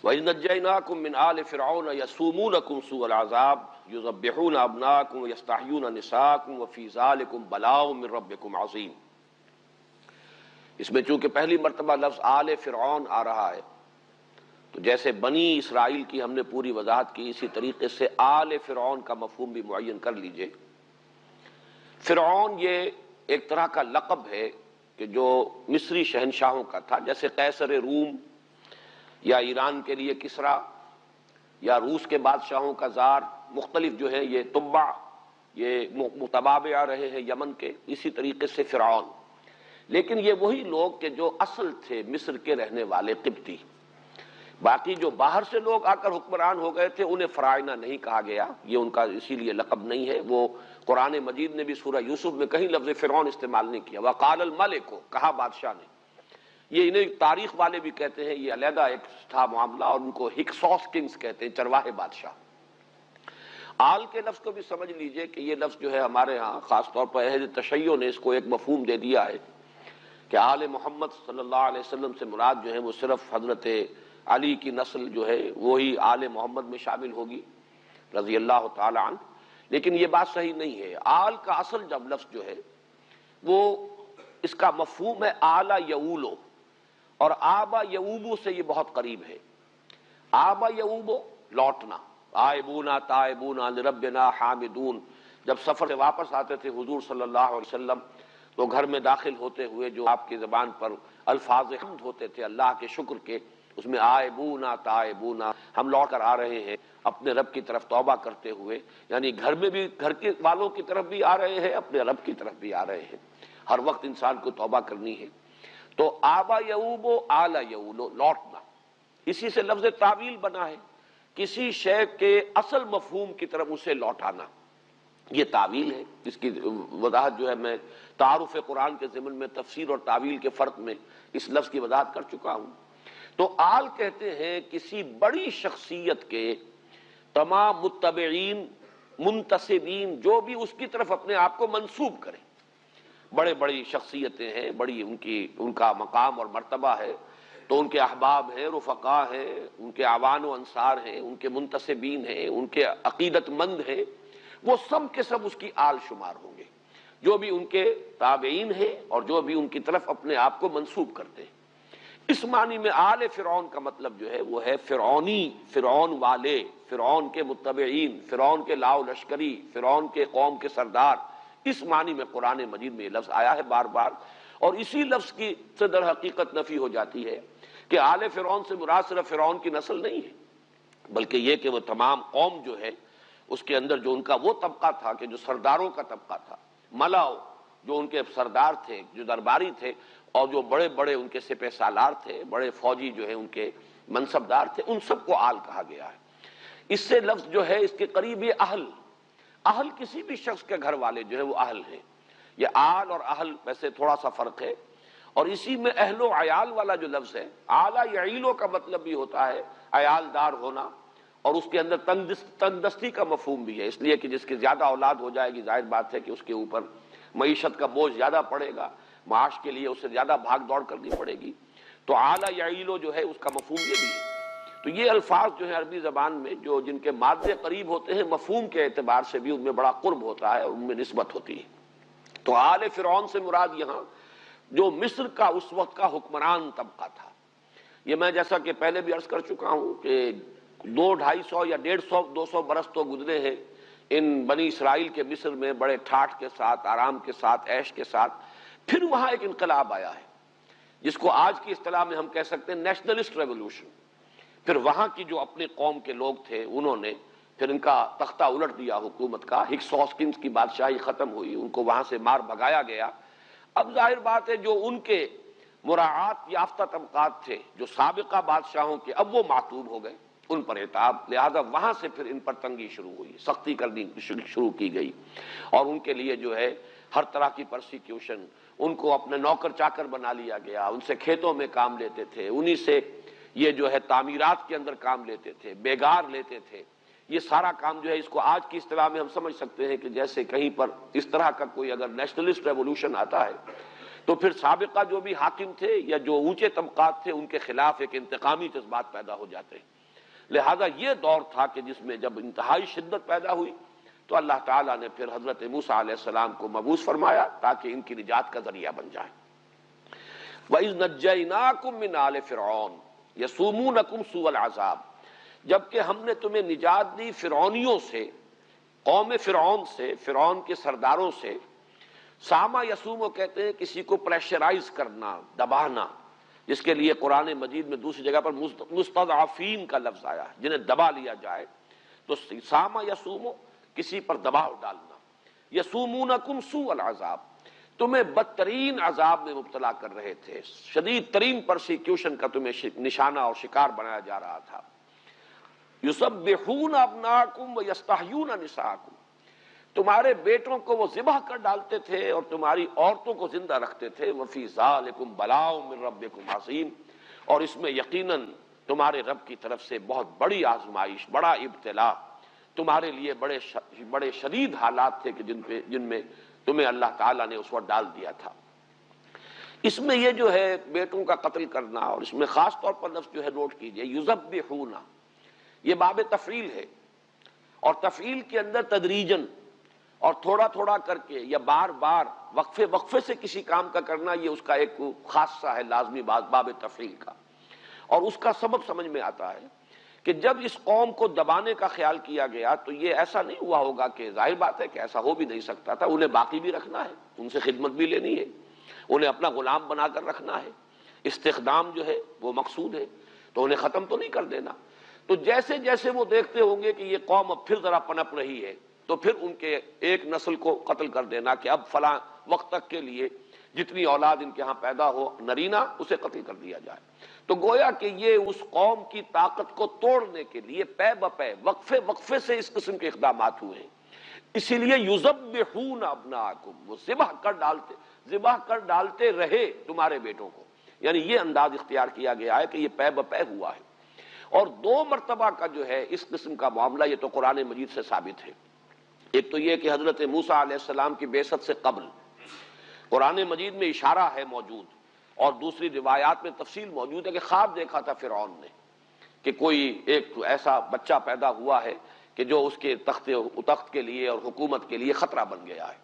وَإِذْ نَجَّيْنَاكُمْ مِنْ آلِ فِرْعَوْنَ يَسُومُونَكُمْ سُوءَ الْعَذَابِ يُذَبِّحُونَ أَبْنَاءَكُمْ وَيَسْتَحْيُونَ نِسَاءَكُمْ وَفِي ذَلِكُمْ بَلَاءٌ مِّن رَّبِّكُمْ عَظِيمٌ۔ اس میں چونکہ پہلی مرتبہ لفظ آل فرعون آ رہا ہے، تو جیسے بنی اسرائیل کی ہم نے پوری وضاحت کی، اسی طریقے سے آل فرعون کا مفہوم بھی معین کر لیجئے۔ فرعون یہ ایک طرح کا لقب ہے کہ جو مصری شہنشاہوں کا تھا، جیسے قیصر روم یا ایران کے لیے کسریٰ یا روس کے بادشاہوں کا زار، مختلف جو ہے یہ تبع، یہ متبابع رہے ہیں یمن کے، اسی طریقے سے فرعون۔ لیکن یہ وہی لوگ کہ جو اصل تھے مصر کے رہنے والے قبطی، باقی جو باہر سے لوگ آ کر حکمران ہو گئے تھے انہیں فراعنہ نہیں کہا گیا، یہ ان کا اسی لیے لقب نہیں ہے۔ وہ قرآن مجید نے بھی سورہ یوسف میں کہیں لفظ فرعون استعمال نہیں کیا، وقال الملک، کہا بادشاہ نے۔ یہ انہیں تاریخ والے بھی کہتے ہیں، یہ علیحدہ ایک تھا معاملہ، اور ان کو ہکسوس کنگز کہتے ہیں، چرواہے بادشاہ۔ آل کے لفظ کو بھی سمجھ لیجئے کہ یہ لفظ جو ہے ہمارے ہاں خاص طور پر اہل تشیع نے اس کو ایک مفہوم دے دیا ہے کہ آل محمد صلی اللہ علیہ وسلم سے مراد جو ہے وہ صرف حضرت علی کی نسل جو ہے وہی آل محمد میں شامل ہوگی رضی اللہ تعالی عنہ، لیکن یہ بات صحیح نہیں ہے۔ آل کا اصل جب لفظ جو ہے وہ اس کا مفہوم ہے آل یعولو، اور آبا یعوبو سے یہ بہت قریب ہے۔ آبا یعوبو لوٹنا، آئبونا تائبونا لربنا حامدون، جب سفر سے واپس آتے تھے حضور صلی اللہ علیہ وسلم تو گھر میں داخل ہوتے ہوئے جو آپ کی زبان پر الفاظ حمد ہوتے تھے اللہ کے شکر کے، اس میں آئبونا تائبونا، ہم لوٹ کر آ رہے ہیں اپنے رب کی طرف توبہ کرتے ہوئے، یعنی گھر میں بھی گھر کے والوں کی طرف بھی آ رہے ہیں، اپنے رب کی طرف بھی آ رہے ہیں۔ ہر وقت انسان کو توبہ کرنی ہے۔ تو آبا یعوبو آل یعولو، لوٹنا، اسی سے لفظ تعویل بنا ہے، کسی شے کے اصل مفہوم کی طرف اسے لوٹانا، یہ تعویل ہے۔ اس کی وضاحت جو ہے میں تعارف قرآن کے ضمن میں تفسیر اور تعویل کے فرق میں اس لفظ کی وضاحت کر چکا ہوں۔ تو آل کہتے ہیں کسی بڑی شخصیت کے تمام متبعین، منتسبین، جو بھی اس کی طرف اپنے آپ کو منسوب کریں۔ بڑے بڑی شخصیتیں ہیں، بڑی ان کا مقام اور مرتبہ ہے، تو ان کے احباب ہیں، رفقا ہیں، ان کے اعوان و انصار ہیں، ان کے منتسبین ہیں، ان کے عقیدت مند ہیں، وہ سب کے سب اس کی آل شمار ہوں گے، جو بھی ان کے تابعین ہیں اور جو بھی ان کی طرف اپنے آپ کو منسوب کرتے ہیں۔ اس معنی میں آل فرعون کا مطلب جو ہے وہ ہے فرعونی، فرعون والے، فرعون کے متبعین، فرعون کے لاؤ لشکری، فرعون کے قوم کے سردار۔ اس معنی میں قرآن مجید میں یہ لفظ آیا ہے بار بار، اور اسی لفظ کی سے در حقیقت نفی ہو جاتی ہے کہ آل فرعون سے مراد صرف فرعون کی نسل نہیں ہے، بلکہ یہ کہ وہ تمام قوم جو ہے اس کے اندر جو ان کا وہ طبقہ تھا کہ جو سرداروں کا طبقہ تھا، ملاؤ جو ان کے سردار تھے، جو درباری تھے، اور جو بڑے بڑے ان کے سپہ سالار تھے، بڑے فوجی جو ہے ان کے منصبدار تھے، ان سب کو آل کہا گیا ہے۔ اس سے لفظ جو ہے اس کے قریب یہ اہل، اہل کسی بھی شخص کے گھر والے جو ہے وہ اہل ہیں۔ یہ آل اور اہل ویسے تھوڑا سا فرق ہے، اور اسی میں اہل و عیال والا جو لفظ ہے، آلہ یعیلو کا مطلب بھی ہوتا ہے عیال دار ہونا، اور اس کے اندر تنگ دستی کا مفہوم بھی ہے، اس لیے کہ جس کی زیادہ اولاد ہو جائے گی ظاہر بات ہے کہ اس کے اوپر معیشت کا بوجھ زیادہ پڑے گا، معاش کے لیے اسے زیادہ بھاگ دوڑ کرنی پڑے گی، تو اعلیٰ یعیلو جو ہے اس کا مفہوم یہ بھی ہے۔ تو یہ الفاظ جو ہیں عربی زبان میں جو جن کے مادے قریب ہوتے ہیں، مفہوم کے اعتبار سے بھی ان میں بڑا قرب ہوتا ہے اور ان میں نسبت ہوتی ہے۔ تو آل فرعون سے مراد یہاں جو مصر کا اس وقت کا حکمران طبقہ تھا۔ یہ میں جیسا کہ پہلے بھی عرض کر چکا ہوں کہ 200 یا 150 برس تو گزرے ہیں ان بنی اسرائیل کے مصر میں بڑے ٹھاٹھ کے ساتھ، آرام کے ساتھ، عیش کے ساتھ۔ پھر وہاں ایک انقلاب آیا ہے جس کو آج کی اصطلاح میں ہم کہہ سکتے ہیں نیشنلسٹ ریولوشن۔ پھر وہاں کی جو اپنے قوم کے لوگ تھے انہوں نے پھر ان کا تختہ الٹ دیا حکومت کا، ہکسوس کنگز کی بادشاہی ختم ہوئی، ان کو وہاں سے مار بھگایا گیا۔ اب ظاہر بات ہے جو ان کے مراعات یافتہ طبقات تھے جو سابقہ بادشاہوں کے، اب وہ معتوب ہو گئے، ان پر عتاب، لہذا وہاں سے پھر ان پر تنگی شروع ہوئی، سختی کرنی شروع کی گئی، اور ان کے لیے جو ہے ہر طرح کی پرسیکیوشن، ان کو اپنے نوکر چاکر بنا لیا گیا، ان سے کھیتوں میں کام لیتے تھے، انہی سے یہ جو ہے تعمیرات کے اندر کام لیتے تھے، بیگار لیتے تھے۔ یہ سارا کام جو ہے اس کو آج کی اصطلاح میں ہم سمجھ سکتے ہیں کہ جیسے کہیں پر اس طرح کا کوئی اگر نیشنلسٹ ریولوشن آتا ہے تو پھر سابقہ جو بھی حاکم تھے یا جو اونچے طبقات تھے ان کے خلاف ایک انتقامی جذبات پیدا ہو جاتے ہیں۔ لہذا یہ دور تھا کہ جس میں جب انتہائی شدت پیدا ہوئی تو اللہ تعالیٰ نے پھر حضرت موسیٰ علیہ السلام کو مبعوث فرمایا تاکہ ان کی نجات کا ذریعہ بن جائیں۔ وَإِذْ نَجَّيْنَاكُمْ مِنْ آلِ فِرْعَوْنَ يَسُومُونَكُمْ سُوءَ الْعَذَابِ، جبکہ ہم نے تمہیں نجات دی فرعونیوں سے، قوم فرعون سے، فرعون کے سرداروں سے۔ ساما یسومو کہتے ہیں کسی کو پریشرائز کرنا، دبانا، جس کے لیے قرآن مجید میں دوسری جگہ پر مستضعفین کا لفظ آیا ہے، جنہیں دبا لیا جائے۔ تو ساما یسومو کسی پر دباؤ ڈالنا، یسومونکم سوء العذاب، تمہیں بدترین عذاب میں مبتلا کر رہے تھے، شدید ترین پرسیکیوشن کا تمہیں نشانہ اور شکار بنایا جا رہا تھا۔ یسبحون ابناکم ویستحیون نساءکم، تمہارے بیٹوں کو وہ ذبح کر ڈالتے تھے اور تمہاری عورتوں کو زندہ رکھتے تھے۔ وفی ذالکم بلاء من ربکم عظیم، اور اس میں یقیناً تمہارے رب کی طرف سے بہت بڑی آزمائش، بڑا ابتلا، تمہارے لیے بڑے شدید حالات تھے کہ جن میں تمہیں اللہ تعالیٰ نے اس وقت ڈال دیا تھا۔ اس میں یہ جو ہے بیٹوں کا قتل کرنا، اور اس میں خاص طور پر لفظ جو ہے نوٹ کیجئے، یذبحون، یہ باب تفعیل ہے، اور تفعیل کے اندر تدریجاً اور تھوڑا تھوڑا کر کے یا بار بار وقفے سے کسی کام کا کرنا، یہ اس کا ایک خاصہ ہے لازمی باب تفعیل کا۔ اور اس کا سبب سمجھ میں آتا ہے کہ جب اس قوم کو دبانے کا خیال کیا گیا تو یہ ایسا نہیں ہوا ہوگا، کہ ظاہر بات ہے کہ ایسا ہو بھی نہیں سکتا تھا، انہیں باقی بھی رکھنا ہے، ان سے خدمت بھی لینی ہے، انہیں اپنا غلام بنا کر رکھنا ہے، استخدام جو ہے وہ مقصود ہے، تو انہیں ختم تو نہیں کر دینا۔ تو جیسے جیسے وہ دیکھتے ہوں گے کہ یہ قوم اب پھر ذرا پنپ رہی ہے، تو پھر ان کے ایک نسل کو قتل کر دینا کہ اب فلاں وقت تک کے لیے جتنی اولاد ان کے ہاں پیدا ہو نرینہ، اسے قتل کر دیا جائے۔ تو گویا کہ یہ اس قوم کی طاقت کو توڑنے کے لیے پے بپے وقفے سے اس قسم کے اقدامات ہوئے ہیں۔ اسی لیے یذبحون ابناءکم، وہ ذبح کر ڈالتے رہے تمہارے بیٹوں کو، یعنی یہ انداز اختیار کیا گیا ہے کہ یہ پے بپے ہوا ہے۔ اور دو مرتبہ کا جو ہے اس قسم کا معاملہ، یہ تو قرآن مجید سے ثابت ہے۔ ایک تو یہ کہ حضرت موسیٰ علیہ السلام کی بعثت سے قبل قرآن مجید میں اشارہ ہے موجود، اور دوسری روایات میں تفصیل موجود ہے کہ خواب دیکھا تھا فرعون نے کہ کوئی ایک ایسا بچہ پیدا ہوا ہے کہ جو اس کے تخت کے لیے اور حکومت کے لیے خطرہ بن گیا ہے۔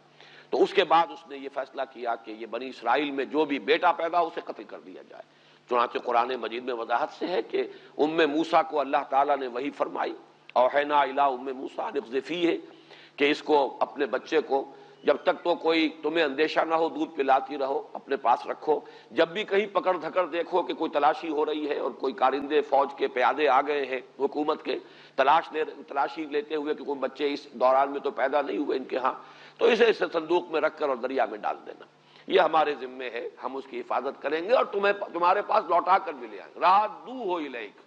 تو اس کے بعد اس نے یہ فیصلہ کیا کہ یہ بنی اسرائیل میں جو بھی بیٹا پیدا ہو اسے قتل کر دیا جائے۔ چنانچہ قرآن مجید میں وضاحت سے ہے کہ موسیٰ کو اللہ تعالیٰ نے وحی فرمائی، اوحینا الی موسیٰ ان اقذفیہ، کہ اس کو اپنے بچے کو جب تک تو کوئی تمہیں اندیشہ نہ ہو دودھ پلاتی رہو، اپنے پاس رکھو، جب بھی کہیں پکڑ دھکڑ دیکھو کہ کوئی تلاشی ہو رہی ہے اور کوئی کارندے فوج کے پیادے آ گئے ہیں حکومت کے تلاشی لیتے ہوئے کہ کوئی بچے اس دوران میں تو پیدا نہیں ہوئے ان کے ہاں، تو اسے صندوق میں رکھ کر اور دریا میں ڈال دینا، یہ ہمارے ذمے ہے، ہم اس کی حفاظت کریں گے اور تمہارے پاس لوٹا کر بھی لے آئیں گے، رادوہ الیک،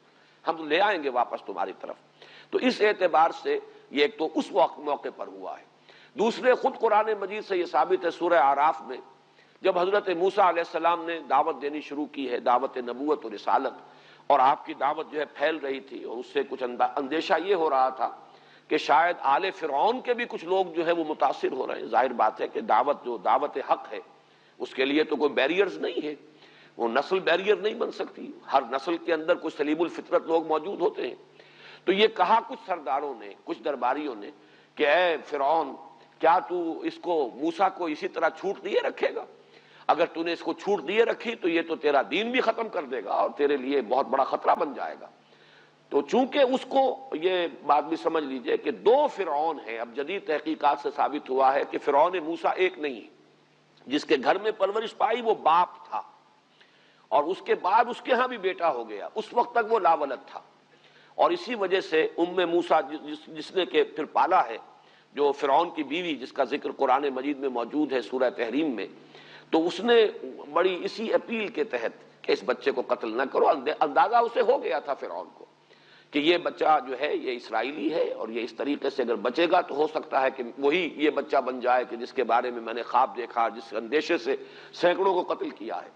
ہم لے آئیں گے واپس تمہاری طرف۔ تو اس اعتبار سے یہ ایک تو اس موقع پر ہوا ہے۔ دوسرے، خود قرآن مجید سے یہ ثابت ہے، سورہ اعراف میں جب حضرت موسیٰ علیہ السلام نے دعوت دینی شروع کی ہے، دعوت نبوت و رسالت، اور آپ کی دعوت جو ہے پھیل رہی تھی، اور اس سے کچھ اندیشہ یہ ہو رہا تھا کہ شاید آل فرعون کے بھی کچھ لوگ جو ہے وہ متاثر ہو رہے ہیں۔ ظاہر بات ہے کہ دعوت حق ہے، اس کے لیے تو کوئی بیریئرز نہیں ہے، وہ نسل بیریئر نہیں بن سکتی، ہر نسل کے اندر کچھ سلیم الفطرت لوگ موجود ہوتے ہیں۔ تو یہ کہا کچھ سرداروں نے، کچھ درباریوں نے کہ اے فرعون، کیا تو اس کو موسیٰ کو اسی طرح چھوٹ دیے رکھے گا؟ اگر تو نے اس کو چھوٹ دیے رکھی تو یہ تو تیرا دین بھی ختم کر دے گا اور تیرے لیے بہت بڑا خطرہ بن جائے گا۔ تو چونکہ اس کو یہ بات بھی سمجھ لیجئے کہ دو فرعون ہیں، اب جدید تحقیقات سے ثابت ہوا ہے کہ فرعون موسیٰ ایک نہیں، جس کے گھر میں پرورش پائی وہ باپ تھا، اور اس کے بعد اس کے ہاں بھی بیٹا ہو گیا، اس وقت تک وہ لاولد تھا، اور اسی وجہ سے موسیٰ جس نے کہ پھر پالا ہے، جو فرعون کی بیوی جس کا ذکر قرآن مجید میں موجود ہے سورہ تحریم میں، تو اس نے بڑی اسی اپیل کے تحت کہ اس بچے کو قتل نہ کرو، اندازہ اسے ہو گیا تھا فرعون کو کہ یہ بچہ جو ہے یہ اسرائیلی ہے، اور یہ اس طریقے سے اگر بچے گا تو ہو سکتا ہے کہ وہی یہ بچہ بن جائے کہ جس کے بارے میں نے خواب دیکھا، جس اندیشے سے سینکڑوں کو قتل کیا ہے۔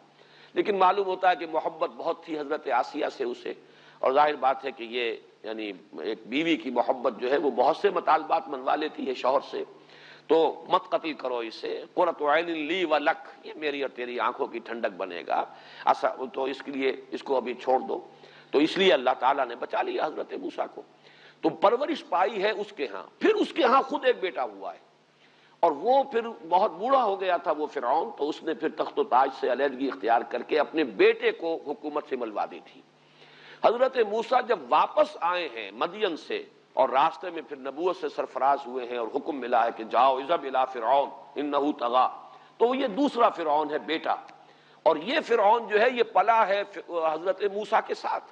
لیکن معلوم ہوتا ہے کہ محبت بہت تھی حضرت آسیہ سے اسے، اور ظاہر بات ہے کہ یہ یعنی ایک بیوی کی محبت جو ہے وہ بہت سے مطالبات منوا لیتی ہے شوہر سے، تو مت قتل کرو اسے، قرۃ عین لی و لک، یہ میری اور تیری آنکھوں کی ٹھنڈک بنے گا، تو اس کے لیے اس کو ابھی چھوڑ دو۔ تو اس لیے اللہ تعالیٰ نے بچا لیا حضرت موسیٰ کو۔ تو پرورش پائی ہے اس کے ہاں، پھر اس کے ہاں خود ایک بیٹا ہوا ہے، اور وہ پھر بہت بوڑھا ہو گیا تھا وہ فرعون، تو اس نے پھر تخت و تاج سے علیحدگی اختیار کر کے اپنے بیٹے کو حکومت سے ملوا دی تھی۔ حضرت موسیٰ جب واپس آئے ہیں مدین سے، اور راستے میں پھر نبوت سے سرفراز ہوئے ہیں اور حکم ملا ہے کہ جاؤ اذهب الی فرعون انہ طغی، تو یہ دوسرا فرعون ہے بیٹا، اور یہ فرعون جو ہے یہ پلا ہے حضرت موسیٰ کے ساتھ،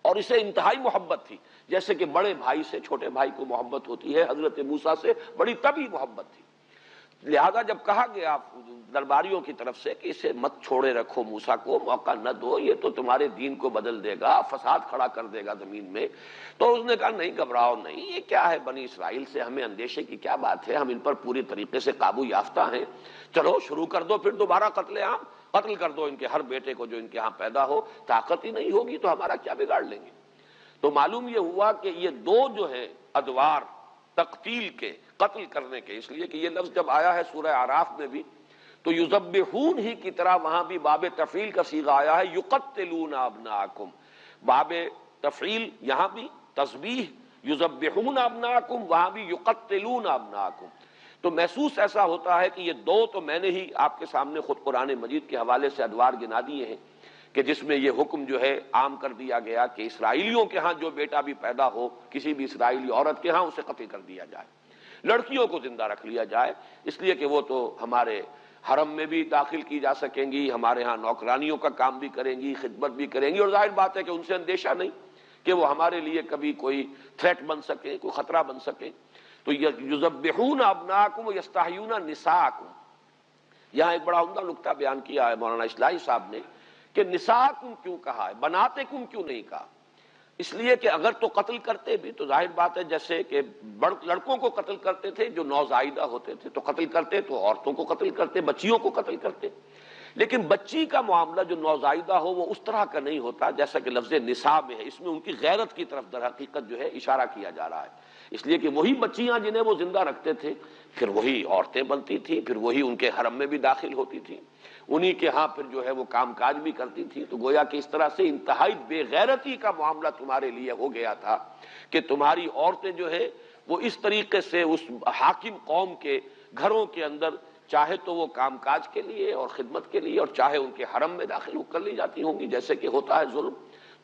اور اسے انتہائی محبت تھی، جیسے کہ بڑے بھائی سے چھوٹے بھائی کو محبت ہوتی ہے، حضرت موسیٰ سے بڑی طبی محبت تھی۔ لہذا جب کہا گیا درباریوں کی طرف سے کہ اسے مت چھوڑے رکھو، موسیٰ کو موقع نہ دو، یہ تو تمہارے دین کو بدل دے گا، فساد کھڑا کر دے گا زمین میں، تو اس نے کہا نہیں گھبراؤ نہیں، یہ کیا ہے، بنی اسرائیل سے ہمیں اندیشے کی کیا بات ہے، ہم ان پر پوری طریقے سے قابو یافتہ ہیں، چلو شروع کر دو، پھر دوبارہ قتل عام، قتل کر دو ان کے ہر بیٹے کو جو ان کے ہاں پیدا ہو، طاقت ہی نہیں ہوگی تو ہمارا کیا بگاڑ لیں گے۔ تو معلوم یہ ہوا کہ یہ دو جو ہیں ادوار تقتیل کے، قتل کرنے کے، اس لیے کہ یہ لفظ جب آیا ہے سورہ اعراف میں بھی تو یذبحون ہی کی طرح وہاں بھی باب تفعیل کا صیغہ آیا ہے، یقتلون ابناءکم، باب تفعیل یہاں بھی تسبیح، یذبحون ابناءکم، وہاں بھی یقتلون ابناءکم۔ تو محسوس ایسا ہوتا ہے کہ یہ دو تو میں نے ہی آپ کے سامنے خود قرآن مجید کے حوالے سے ادوار گنا دیے ہیں کہ جس میں یہ حکم جو ہے عام کر دیا گیا کہ اسرائیلیوں کے ہاں جو بیٹا بھی پیدا ہو کسی بھی اسرائیلی عورت کے ہاں اسے قتل کر دیا جائے، لڑکیوں کو زندہ رکھ لیا جائے، اس لیے کہ وہ تو ہمارے حرم میں بھی داخل کی جا سکیں گی، ہمارے ہاں نوکرانیوں کا کام بھی کریں گی، خدمت بھی کریں گی، اور ظاہر بات ہے کہ ان سے اندیشہ نہیں کہ وہ ہمارے لیے کبھی کوئی تھریٹ بن سکے، کوئی خطرہ بن سکے۔ تو یذبحون ابناءکم ویستحیون نساءکم، یہاں ایک بڑا عمدہ نکتہ بیان کیا ہے مولانا اصلاحی صاحب نے کہ نساءکم کیوں کہا ہے، بناتکم کیوں نہیں کہا؟ اس لیے کہ اگر تو قتل کرتے بھی تو ظاہر بات ہے جیسے کہ لڑکوں کو قتل کرتے تھے جو نوزائیدہ ہوتے تھے تو قتل کرتے، تو عورتوں کو قتل کرتے، بچیوں کو قتل کرتے، لیکن بچی کا معاملہ جو نوزائیدہ ہو وہ اس طرح کا نہیں ہوتا جیسا کہ لفظ نساء میں ہے، اس میں ان کی غیرت کی طرف در حقیقت جو ہے اشارہ کیا جا رہا ہے، اس لیے کہ وہی بچیاں جنہیں وہ زندہ رکھتے تھے پھر وہی عورتیں بنتی تھیں، پھر وہی ان کے حرم میں بھی داخل ہوتی تھیں، انہی کے ہاں پھر جو ہے وہ کام کاج بھی کرتی تھی، تو گویا کہ اس طرح سے انتہائی بے غیرتی کا معاملہ تمہارے لیے ہو گیا تھا کہ تمہاری عورتیں جو ہے وہ اس طریقے سے اس حاکم قوم کے گھروں کے اندر چاہے تو وہ کام کاج کے لیے اور خدمت کے لیے اور چاہے ان کے حرم میں داخل کر لی جاتی ہوں گی جیسے کہ ہوتا ہے ظلم۔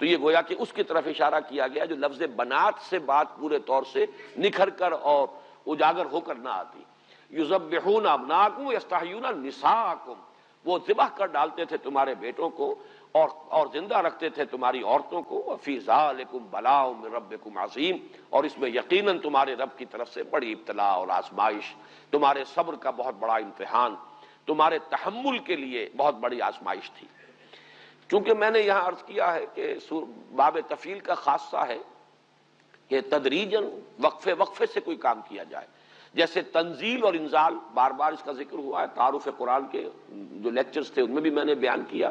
تو یہ گویا کہ اس کی طرف اشارہ کیا گیا جو لفظ بنات سے بات پورے طور سے نکھر کر اور اجاگر ہو کر نہ آتی۔ یذبحون ابناءکم ویستحیون نساءکم، وہ ذبح کر ڈالتے تھے تمہارے بیٹوں کو اور زندہ رکھتے تھے تمہاری عورتوں کو، وفی ذالکم بلاء من ربکم عظیم، اور اس میں یقیناً تمہارے رب کی طرف سے بڑی ابتلاء اور آزمائش، تمہارے صبر کا بہت بڑا امتحان، تمہارے تحمل کے لیے بہت بڑی آزمائش تھی۔ چونکہ میں نے یہاں عرض کیا ہے کہ باب تفعیل کا خاصہ ہے کہ تدریجاً وقفے وقفے سے کوئی کام کیا جائے، جیسے تنزیل اور انزال بار بار اس کا ذکر ہوا ہے، تعارف قرآن کے جو لیکچرز تھے ان میں بھی میں نے بیان کیا،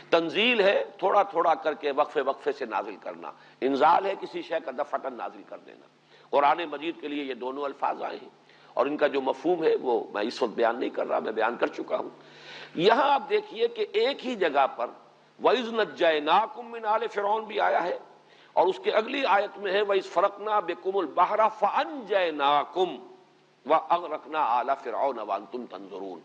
تنزیل ہے تھوڑا تھوڑا کر کے وقفے وقفے سے نازل کرنا، انزال ہے کسی شے کا دفعتاً نازل کر دینا۔ قرآن مجید کے لیے یہ دونوں الفاظ آئے ہیں اور ان کا جو مفہوم ہے وہ میں اس وقت بیان نہیں کر رہا، میں بیان کر چکا ہوں۔ یہاں آپ دیکھیے کہ ایک ہی جگہ پر وَإِذْ نَجَّيْنَاكُمْ مِنْ آلِ فِرْعَوْنَ بھی آیا ہے، اور اس کے اگلی آیت میں ہے وَإِذْ فَرَقْنَا بِكُمُ الْبَحْرَ فَأَنْجَيْنَاكُمْ وَأَغْرَقْنَا آلَ فِرْعَوْنَ وَأَنْتُمْ تَنظُرُونَ۔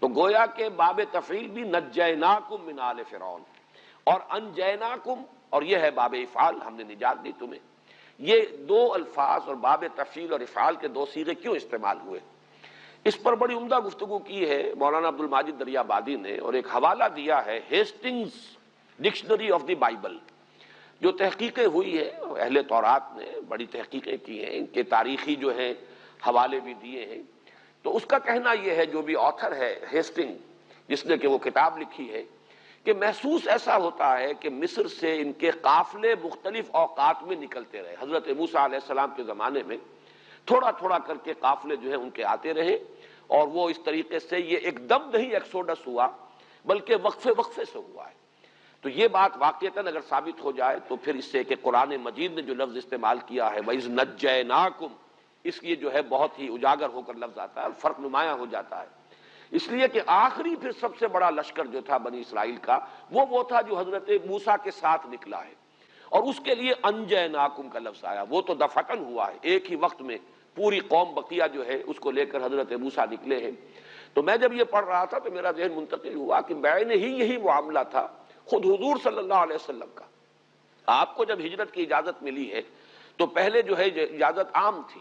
تو گویا کہ باب تفعیل بھی نجیناکم من آل فرعون، اور انجیناکم، اور یہ ہے باب افعال، ہم نے نجات دی تمہیں۔ یہ دو الفاظ اور باب تفعیل اور افعال کے دو صیغے کیوں استعمال ہوئے، اس پر بڑی عمدہ گفتگو کی ہے مولانا عبد الماجد دریابادی نے، اور ایک حوالہ دیا ہے Hastings dictionary of the Bible, جو تحقیقیں ہوئی ہے اہل تورات نے بڑی تحقیقیں کی ہیں، ان کے تاریخی جو ہیں حوالے بھی دیے ہیں۔ تو اس کا کہنا یہ ہے، جو بھی آتھر ہے ہیسٹنگ جس نے کہ وہ کتاب لکھی ہے، کہ محسوس ایسا ہوتا ہے کہ مصر سے ان کے قافلے مختلف اوقات میں نکلتے رہے، حضرت موسیٰ علیہ السلام کے زمانے میں تھوڑا تھوڑا کر کے قافلے جو ہیں ان کے آتے رہے، اور وہ اس طریقے سے یہ ایک دم نہیں ایکسوڈس ہوا بلکہ وقفے وقفے سے ہوا ہے۔ تو یہ بات واقعتاً اگر ثابت ہو جائے تو پھر اس سے کہ قرآن مجید نے جو لفظ استعمال کیا ہے وَإِذْ نَجَّيْنَاكُمْ، اس لیے جو ہے بہت ہی اجاگر ہو کر لفظ آتا ہے، فرق نمایاں ہو جاتا ہے، اس لیے کہ آخری پھر سب سے بڑا لشکر جو تھا بنی اسرائیل کا وہ تھا جو حضرت موسیٰ کے ساتھ نکلا ہے، اور اس کے لیے انجیناکم کا لفظ آیا، وہ تو دفعتاً ہوا ہے، ایک ہی وقت میں پوری قوم بقیہ جو ہے اس کو لے کر حضرت موسیٰ نکلے ہیں۔ تو میں جب یہ پڑھ رہا تھا تو میرا ذہن منتقل ہوا کہ بعین ہی یہی معاملہ تھا خود حضور صلی اللہ علیہ وسلم کا۔ آپ کو جب ہجرت کی اجازت ملی ہے تو پہلے جو ہے اجازت عام تھی،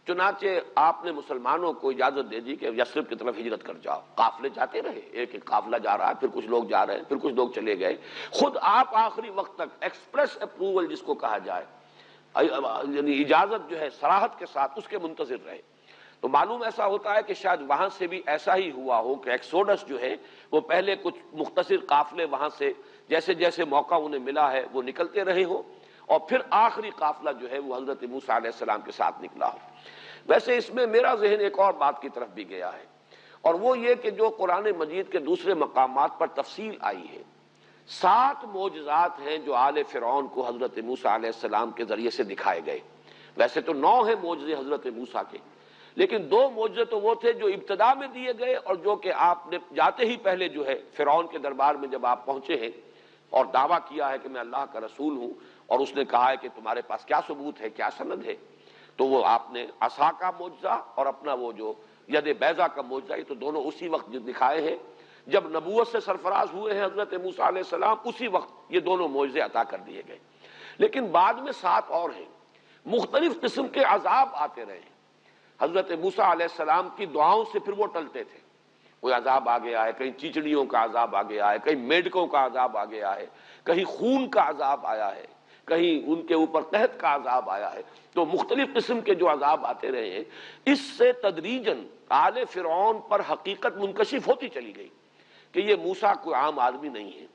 چنانچہ آپ نے مسلمانوں کو اجازت دے دی کہ یثرب کی طرف ہجرت کر جاؤ، قافلے جاتے رہے، ایک ایک قافلہ جا رہا ہے، پھر کچھ لوگ جا رہے ہیں، پھر کچھ لوگ چلے گئے، خود آپ آخری وقت تک ایکسپریس اپروول جس کو کہا جائے، یعنی اجازت جو ہے صراحت کے ساتھ اس کے منتظر رہے۔ تو معلوم ایسا ہوتا ہے کہ شاید وہاں سے بھی ایسا ہی ہوا ہو کہ ایکسوڈس جو ہے وہ پہلے کچھ مختصر قافلے وہاں سے جیسے جیسے موقع انہیں ملا ہے وہ نکلتے رہے ہو، اور پھر آخری قافلہ جو ہے وہ حضرت موسیٰ علیہ السلام کے ساتھ نکلا ہو۔ ویسے اس میں میرا ذہن ایک اور بات کی طرف بھی گیا ہے، اور وہ یہ کہ جو قرآن مجید کے دوسرے مقامات پر تفصیل آئی ہے، 7 معجزات ہیں جو آل فرعون کو حضرت موسیٰ علیہ السلام کے ذریعے سے دکھائے گئے۔ ویسے تو 9 ہیں معجزے حضرت موسیٰ کے، لیکن 2 معجزے تو وہ تھے جو ابتدا میں دیے گئے، اور جو کہ آپ نے جاتے ہی پہلے جو ہے فرعون کے دربار میں جب آپ پہنچے ہیں اور دعویٰ کیا ہے کہ میں اللہ کا رسول ہوں، اور اس نے کہا ہے کہ تمہارے پاس کیا ثبوت ہے، کیا سند ہے، تو وہ آپ نے عصا کا معجزہ اور اپنا وہ جو ید بیضا کا معجزہ، یہ تو دونوں اسی وقت جو دکھائے ہیں جب نبوت سے سرفراز ہوئے ہیں حضرت موسیٰ علیہ السلام، اسی وقت یہ دونوں معجزے عطا کر دیے گئے۔ لیکن بعد میں 7 اور ہیں، مختلف قسم کے عذاب آتے رہے ہیں۔ حضرت موسیٰ علیہ السلام کی دعاؤں سے پھر وہ ٹلتے تھے، کوئی عذاب آ گیا ہے، کہیں چیچڑیوں کا عذاب آ گیا ہے، کہیں میڈکوں کا عذاب آ گیا ہے، کہیں خون کا عذاب آیا ہے، کہیں ان کے اوپر قحط کا عذاب آیا ہے، تو مختلف قسم کے جو عذاب آتے رہے ہیں، اس سے تدریجاً آل فرعون پر حقیقت منکشف ہوتی چلی گئی کہ یہ موسیٰ کوئی عام آدمی نہیں ہے،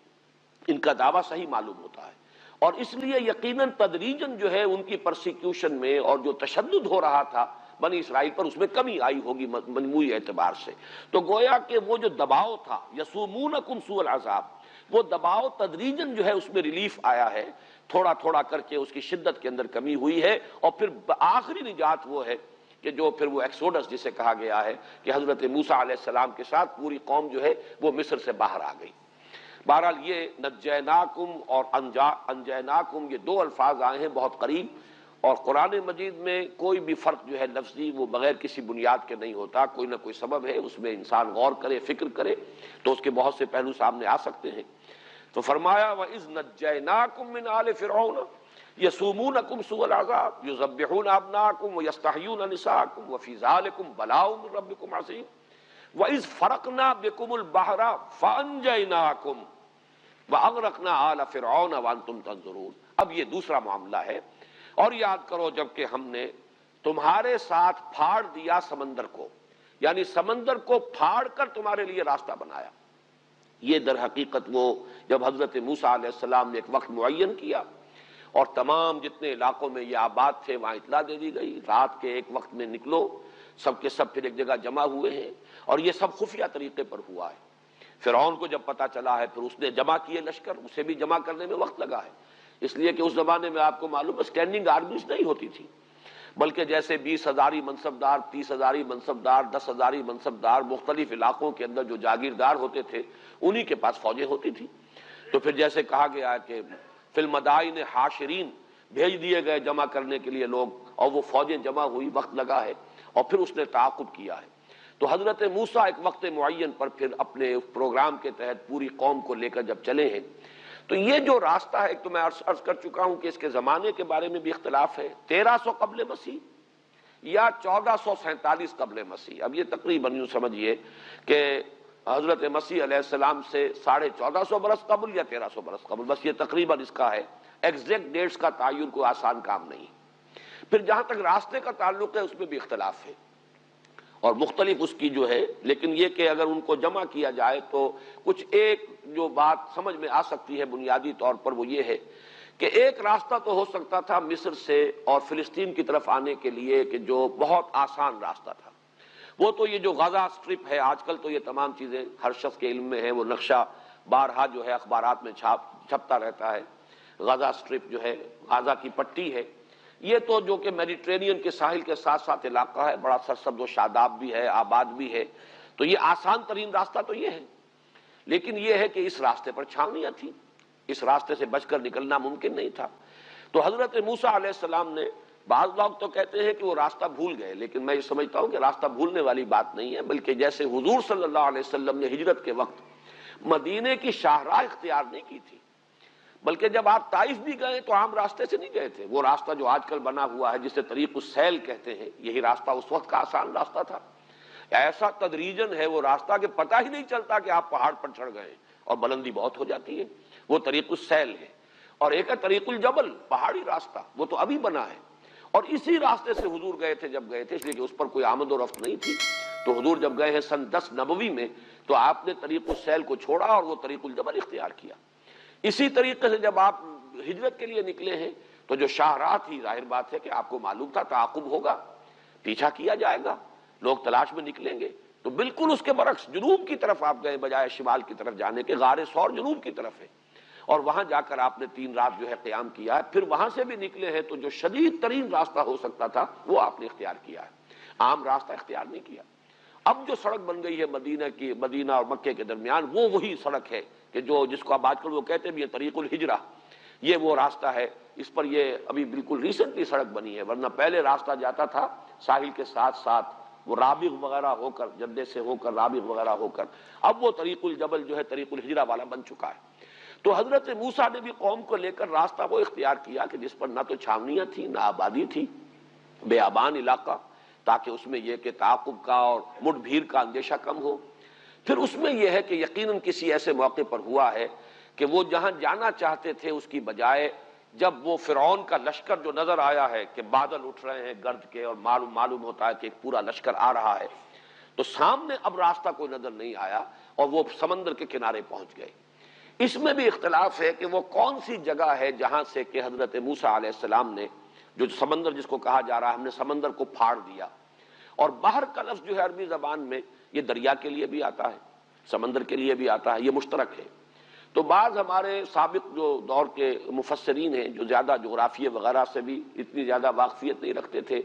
ان کا دعویٰ صحیح معلوم ہوتا ہے، اور اس لیے یقیناً تدریجاً جو ہے ان کی پرسیکیوشن میں اور جو تشدد ہو رہا تھا بنی اسرائیل پر، اس میں کمی آئی ہوگی مجموعی اعتبار سے۔ تو گویا کہ وہ جو دباؤ تھا، یسومونکم سوء العذاب، وہ دباؤ تدریجاً جو ہے اس میں ریلیف آیا ہے، تھوڑا تھوڑا کر کے اس کی شدت کے اندر کمی ہوئی ہے، اور پھر آخری نجات وہ ہے کہ جو پھر وہ ایکسوڈس جسے کہا گیا ہے کہ حضرت موسیٰ علیہ السلام کے ساتھ پوری قوم جو ہے وہ مصر سے باہر آ گئی۔ بہرحال یہ نجیناکم اور انجیناکم، یہ 2 الفاظ آئے ہیں بہت قریب، اور قرآن مجید میں کوئی بھی فرق جو ہے لفظی وہ بغیر کسی بنیاد کے نہیں ہوتا، کوئی نہ کوئی سبب ہے، اس میں انسان غور کرے، فکر کرے تو اس کے بہت سے پہلو سامنے آ سکتے ہیں۔ تو فرمایا وَإِذْ نَجَّيْنَاكُمْ مِنْ آلِ فِرْعَوْنَ يَسُومُونَكُمْ سُوءَ الْعَذَابِ يُذَبِّحُونَ أَبْنَاءَكُمْ وَيَسْتَحْيُونَ نِسَاءَكُمْ وَفِي ذَلِكُمْ بَلَاءٌ مِّن رَّبِّكُمْ عَظِيمٌ وَإِذْ فَرَقْنَا بِكُمُ الْبَحْرَ فَأَنجَيْنَاكُمْ وَأَغْرَقْنَا آلَ فِرْعَوْنَ وَأَنْتُمْ تَنظُرُونَ۔ اب یہ دوسرا معاملہ ہے، اور یاد کرو جب کہ ہم نے تمہارے ساتھ پھاڑ دیا سمندر کو، یعنی سمندر کو پھاڑ کر تمہارے لیے راستہ بنایا۔ یہ در حقیقت وہ جب حضرت موسیٰ علیہ السلام نے ایک وقت معین کیا اور تمام جتنے علاقوں میں یہ آباد تھے وہاں اطلاع دے دی گئی، رات کے ایک وقت میں نکلو، سب کے سب پھر ایک جگہ جمع ہوئے ہیں، اور یہ سب خفیہ طریقے پر ہوا ہے۔ فرعون کو جب پتہ چلا ہے پھر اس نے جمع کیے لشکر، اسے بھی جمع کرنے میں وقت لگا ہے، اس لیے کہ اس زمانے میں آپ کو معلوم ہے اسٹینڈنگ آرمیز نہیں ہوتی تھی، بلکہ جیسے 20,000 منصبدار، 30,000 منصبدار، 10,000 منصبدار مختلف علاقوں کے اندر جو جاگیردار ہوتے تھے انہی کے پاس فوجیں ہوتی تھی۔ تو پھر جیسے کہا گیا کہ فی المدائن حاشرین، بھیج دیے گئے جمع کرنے کے لیے لوگ، اور وہ فوجیں جمع ہوئی، وقت لگا ہے، اور پھر اس نے تعاقب کیا ہے۔ تو حضرت موسیٰ ایک وقت معین پر پھر اپنے پروگرام کے تحت پوری قوم کو لے کر جب چلے ہیں، تو یہ جو راستہ ہے، ایک تو میں عرض کر چکا ہوں کہ اس کے زمانے کے بارے میں بھی اختلاف ہے، 1300 قبل مسیح یا 1447 قبل مسیح۔ اب یہ تقریباً یوں سمجھیے کہ حضرت مسیح علیہ السلام سے 1450 برس قبل یا 1300 برس قبل، بس یہ تقریباً اس کا ہے، ایگزیکٹ ڈیٹس کا تعین کوئی آسان کام نہیں۔ پھر جہاں تک راستے کا تعلق ہے اس میں بھی اختلاف ہے، اور مختلف اس کی جو ہے، لیکن یہ کہ اگر ان کو جمع کیا جائے تو کچھ ایک جو بات سمجھ میں آ سکتی ہے بنیادی طور پر، وہ یہ ہے کہ ایک راستہ تو ہو سکتا تھا مصر سے اور فلسطین کی طرف آنے کے لیے کہ جو بہت آسان راستہ تھا، وہ تو یہ جو غزہ اسٹرپ ہے، آج کل تو یہ تمام چیزیں ہر شخص کے علم میں ہیں، وہ نقشہ بارہا جو ہے اخبارات میں چھپتا رہتا ہے، غزہ اسٹرپ جو ہے غزہ کی پٹی ہے، یہ تو جو کہ میڈیٹرینین کے ساحل کے ساتھ ساتھ علاقہ ہے، بڑا سرسبز و شاداب بھی ہے، آباد بھی ہے، تو یہ آسان ترین راستہ تو یہ ہے۔ لیکن یہ ہے کہ اس راستے پر چھاونیاں تھیں، اس راستے سے بچ کر نکلنا ممکن نہیں تھا۔ تو حضرت موسیٰ علیہ السلام نے، بعض لوگ تو کہتے ہیں کہ وہ راستہ بھول گئے، لیکن میں یہ سمجھتا ہوں کہ راستہ بھولنے والی بات نہیں ہے، بلکہ جیسے حضور صلی اللہ علیہ وسلم نے ہجرت کے وقت مدینے کی شاہراہ اختیار نہیں کی تھی، بلکہ جب آپ طائف بھی گئے تو عام راستے سے نہیں گئے تھے۔ وہ راستہ جو آج کل بنا ہوا ہے جسے طریق السیل کہتے ہیں، یہی راستہ اس وقت کا آسان راستہ تھا۔ ایسا تدریجن ہے وہ راستہ کہ پتہ ہی نہیں چلتا کہ آپ پہاڑ پر چڑھ گئے اور بلندی بہت ہو جاتی ہے، وہ طریق السیل ہے۔ اور ایک ہے طریق الجبل، پہاڑی راستہ، وہ تو ابھی بنا ہے، اور اسی راستے سے حضور گئے تھے جب گئے تھے، اس لیے کہ اس پر کوئی آمد و رفت نہیں تھی۔ تو حضور جب گئے ہیں سن 10 نبوی میں، تو آپ نے طریق السیل کو چھوڑا اور وہ طریق الجبل اختیار کیا۔ اسی طریقے سے جب آپ ہجرت کے لیے نکلے ہیں تو جو شاہراہ تھی، ظاہر بات ہے کہ آپ کو معلوم تھا تعاقب ہوگا، پیچھا کیا جائے گا، لوگ تلاش میں نکلیں گے، تو بالکل اس کے برعکس جنوب کی طرف آپ گئے بجائے شمال کی طرف جانے کے۔ غار ثور جنوب کی طرف ہے، اور وہاں جا کر آپ نے 3 رات جو ہے قیام کیا ہے۔ پھر وہاں سے بھی نکلے ہیں تو جو شدید ترین راستہ ہو سکتا تھا وہ آپ نے اختیار کیا ہے، عام راستہ اختیار نہیں کیا۔ اب جو سڑک بن گئی ہے مدینہ اور مکے کے درمیان، وہ وہی سڑک ہے کہ جس کو اب آج کل وہ کہتے بھی ہیں طریق الہجرہ، یہ وہ راستہ ہے۔ اس پر یہ ابھی بالکل ریسنٹلی سڑک بنی ہے، ورنہ پہلے راستہ جاتا تھا ساحل کے ساتھ ساتھ، وہ رابغ وغیرہ ہو کر، جدے سے ہو کر رابغ وغیرہ ہو کر، اب وہ طریق الجبل جو ہے طریق الہجرہ والا بن چکا ہے۔ تو حضرت موسیٰ نے بھی قوم کو لے کر راستہ وہ اختیار کیا کہ جس پر نہ تو چھاونیاں تھیں نہ آبادی تھی، بیابان علاقہ، تاکہ اس میں یہ کہ تعاقب کا اور مٹ بھیڑ کا اندیشہ کم ہو۔ پھر اس میں یہ ہے کہ یقیناً کسی ایسے موقع پر ہوا ہے کہ وہ جہاں جانا چاہتے تھے اس کی بجائے جب وہ فرعون کا لشکر جو نظر آیا ہے کہ بادل اٹھ رہے ہیں گرد کے، اور معلوم ہوتا ہے کہ ایک پورا لشکر آ رہا ہے، تو سامنے اب راستہ کوئی نظر نہیں آیا اور وہ سمندر کے کنارے پہنچ گئے۔ اس میں بھی اختلاف ہے کہ وہ کون سی جگہ ہے جہاں سے کہ حضرت موسیٰ علیہ السلام نے جو سمندر جس کو کہا جا رہا ہے ہم نے سمندر کو پھاڑ دیا، اور بحر کا لفظ جو ہے عربی زبان میں یہ دریا کے لیے بھی آتا ہے، سمندر کے لیے بھی آتا ہے، یہ مشترک ہے۔ تو بعض ہمارے سابق جو دور کے مفسرین ہیں جو زیادہ جغرافیہ وغیرہ سے بھی اتنی زیادہ واقفیت نہیں رکھتے تھے،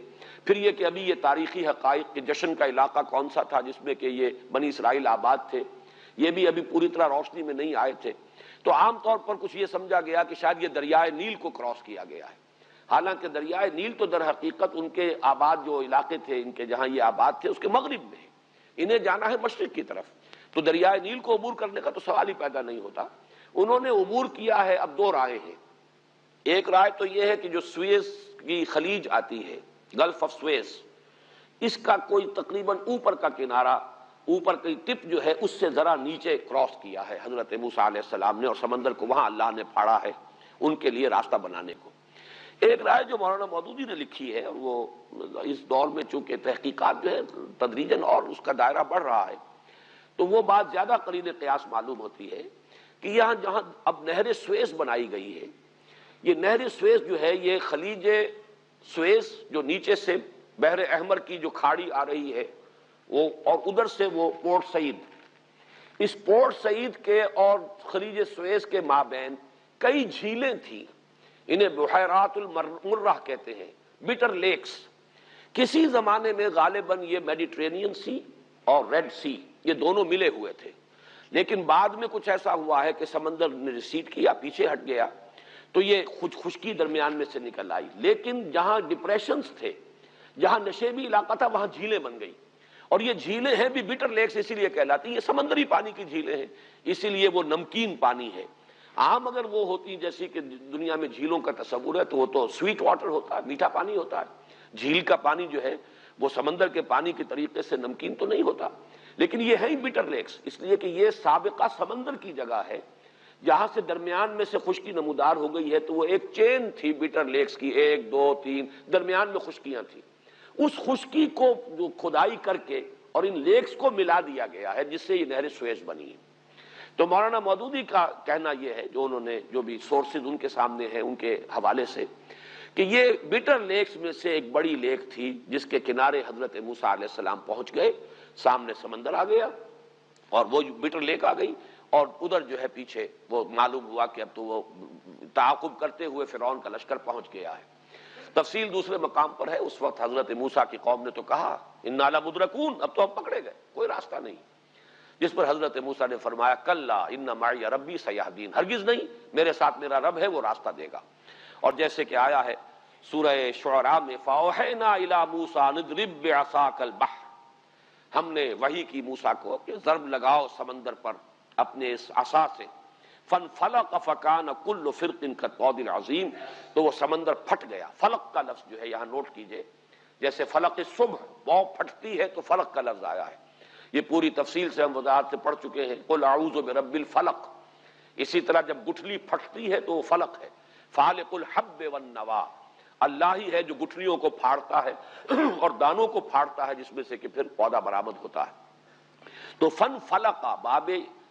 پھر یہ کہ ابھی یہ تاریخی حقائق کے جشن کا علاقہ کون سا تھا جس میں کہ یہ بنی اسرائیل آباد تھے، یہ بھی ابھی پوری طرح روشنی میں نہیں آئے تھے، تو عام طور پر کچھ یہ سمجھا گیا کہ شاید یہ دریائے نیل کو کراس کیا گیا ہے۔ حالانکہ دریائے نیل تو در حقیقت ان کے آباد جو علاقے تھے، ان کے جہاں یہ آباد تھے اس کے مغرب میں ہے، انہیں جانا ہے مشرق کی طرف، تو دریائے نیل کو عبور کرنے کا تو سوال ہی پیدا نہیں ہوتا۔ انہوں نے عبور کیا ہے۔ اب 2 رائے ہیں، ایک رائے تو یہ ہے کہ جو سویز کی خلیج آتی ہے، گلف آف سویز، اس کا کوئی تقریباً اوپر کا کنارہ، اوپر کی ٹپ جو ہے اس سے ذرا نیچے کراس کیا ہے حضرت موسیٰ علیہ السلام نے، اور سمندر کو وہاں اللہ نے پھاڑا ہے ان کے لیے راستہ بنانے کو۔ ایک رائے جو مولانا مودودی نے لکھی ہے، اور وہ اس دور میں چونکہ تحقیقات جو ہے تدریجاً اور اس کا دائرہ بڑھ رہا ہے، تو وہ بات زیادہ قرین قیاس معلوم ہوتی ہے کہ یہاں جہاں اب نہر سویز بنائی گئی ہے، یہ نہر سویز جو ہے یہ خلیج سویز جو نیچے سے بحر احمر کی جو کھاڑی آ رہی ہے وہ، اور ادھر سے وہ پورٹ سعید، اس پورٹ سعید کے اور خلیج سویز کے مابین کئی جھیلیں تھیں، انہیں بحیرات المرہ کہتے ہیں، بٹر لیکس۔ کسی زمانے میں غالباً یہ میڈیٹرینین سی اور ریڈ سی یہ دونوں ملے ہوئے تھے، لیکن بعد میں کچھ ایسا ہوا ہے کہ سمندر نے ریسیڈ کیا، پیچھے ہٹ گیا، تو یہ خشکی درمیان میں سے نکل آئی، لیکن جہاں ڈپریشنز تھے، جہاں نشیبی علاقہ تھا، وہاں جھیلیں بن گئی، اور یہ جھیلیں ہیں بھی بٹر لیکس اسی لیے کہلاتی ہیں، یہ سمندری پانی کی جھیلیں ہیں، اسی لیے وہ نمکین پانی ہے۔ عام اگر وہ ہوتی جیسی کہ دنیا میں جھیلوں کا تصور ہے تو وہ تو سویٹ واٹر ہوتا ہے، میٹھا پانی ہوتا ہے، جھیل کا پانی جو ہے وہ سمندر کے پانی کے طریقے سے نمکین تو نہیں ہوتا، لیکن یہ ہے ہی بٹر لیکس، اس لیے کہ یہ سابقہ سمندر کی جگہ ہے جہاں سے درمیان میں سے خشکی نمودار ہو گئی ہے، تو وہ ایک چین تھی بٹر لیکس کی، 1 2 3 درمیان میں خشکیاں تھیں، اس خشکی کو جو کھدائی کر کے اور ان لیکس کو ملا دیا گیا ہے جس سے یہ نہر سویز بنی ہے۔ تو مولانا مودودی کا کہنا یہ ہے، جو انہوں نے جو بھی سورسز ان کے سامنے ہیں ان کے حوالے سے، کہ یہ بٹر لیکس میں سے ایک بڑی لیک تھی جس کے کنارے حضرت موسیٰ علیہ السلام پہنچ گئے، سامنے سمندر آ گیا اور وہ بٹر لیک آ گئی، اور ادھر جو ہے پیچھے وہ معلوم ہوا کہ اب تو وہ تعاقب کرتے ہوئے فرعون کا لشکر پہنچ گیا ہے۔ تفصیل دوسرے مقام پر ہے. اس وقت حضرت موسیٰ کی قوم نے تو کہا انا لمدرکون، اب تو ہم پکڑے گئے، کوئی راستہ نہیں. جس پر حضرت موسیٰ نے فرمایا کلا ان معی ربی سیہدین، ہرگز نہیں، میرے ساتھ میرا رب ہے، وہ راستہ دے گا. اور جیسے کہ آیا ہے سورہ شعراء میں فاوحینا الی موسیٰ ان اضرب بعصاک البحر، ہم نے وحی کی موسیٰ کو کہ ضرب لگاؤ سمندر پر اپنے اس عصا سے. فانفلق فکان کل فرق کالطود العظیم، تو وہ سمندر پھٹ گیا. فلق کا لفظ جو ہے یہاں نوٹ کیجئے، جیسے فلق صبح بو پھٹتی ہے تو فلق کا لفظ آیا ہے. یہ پوری تفصیل سے ہم وضاحت سے پڑھ چکے ہیں. قل اعوذ برب الفلق. اسی طرح جب گٹھلی پھٹتی ہے تو وہ فلق ہے. فالق الحب والنوا، اللہ ہی ہے جو گٹھلیوں کو پھاڑتا ہے اور دانوں کو پھاڑتا ہے، جس میں سے کہ پھر پودا برآمد ہوتا ہے. تو فن فلقا باب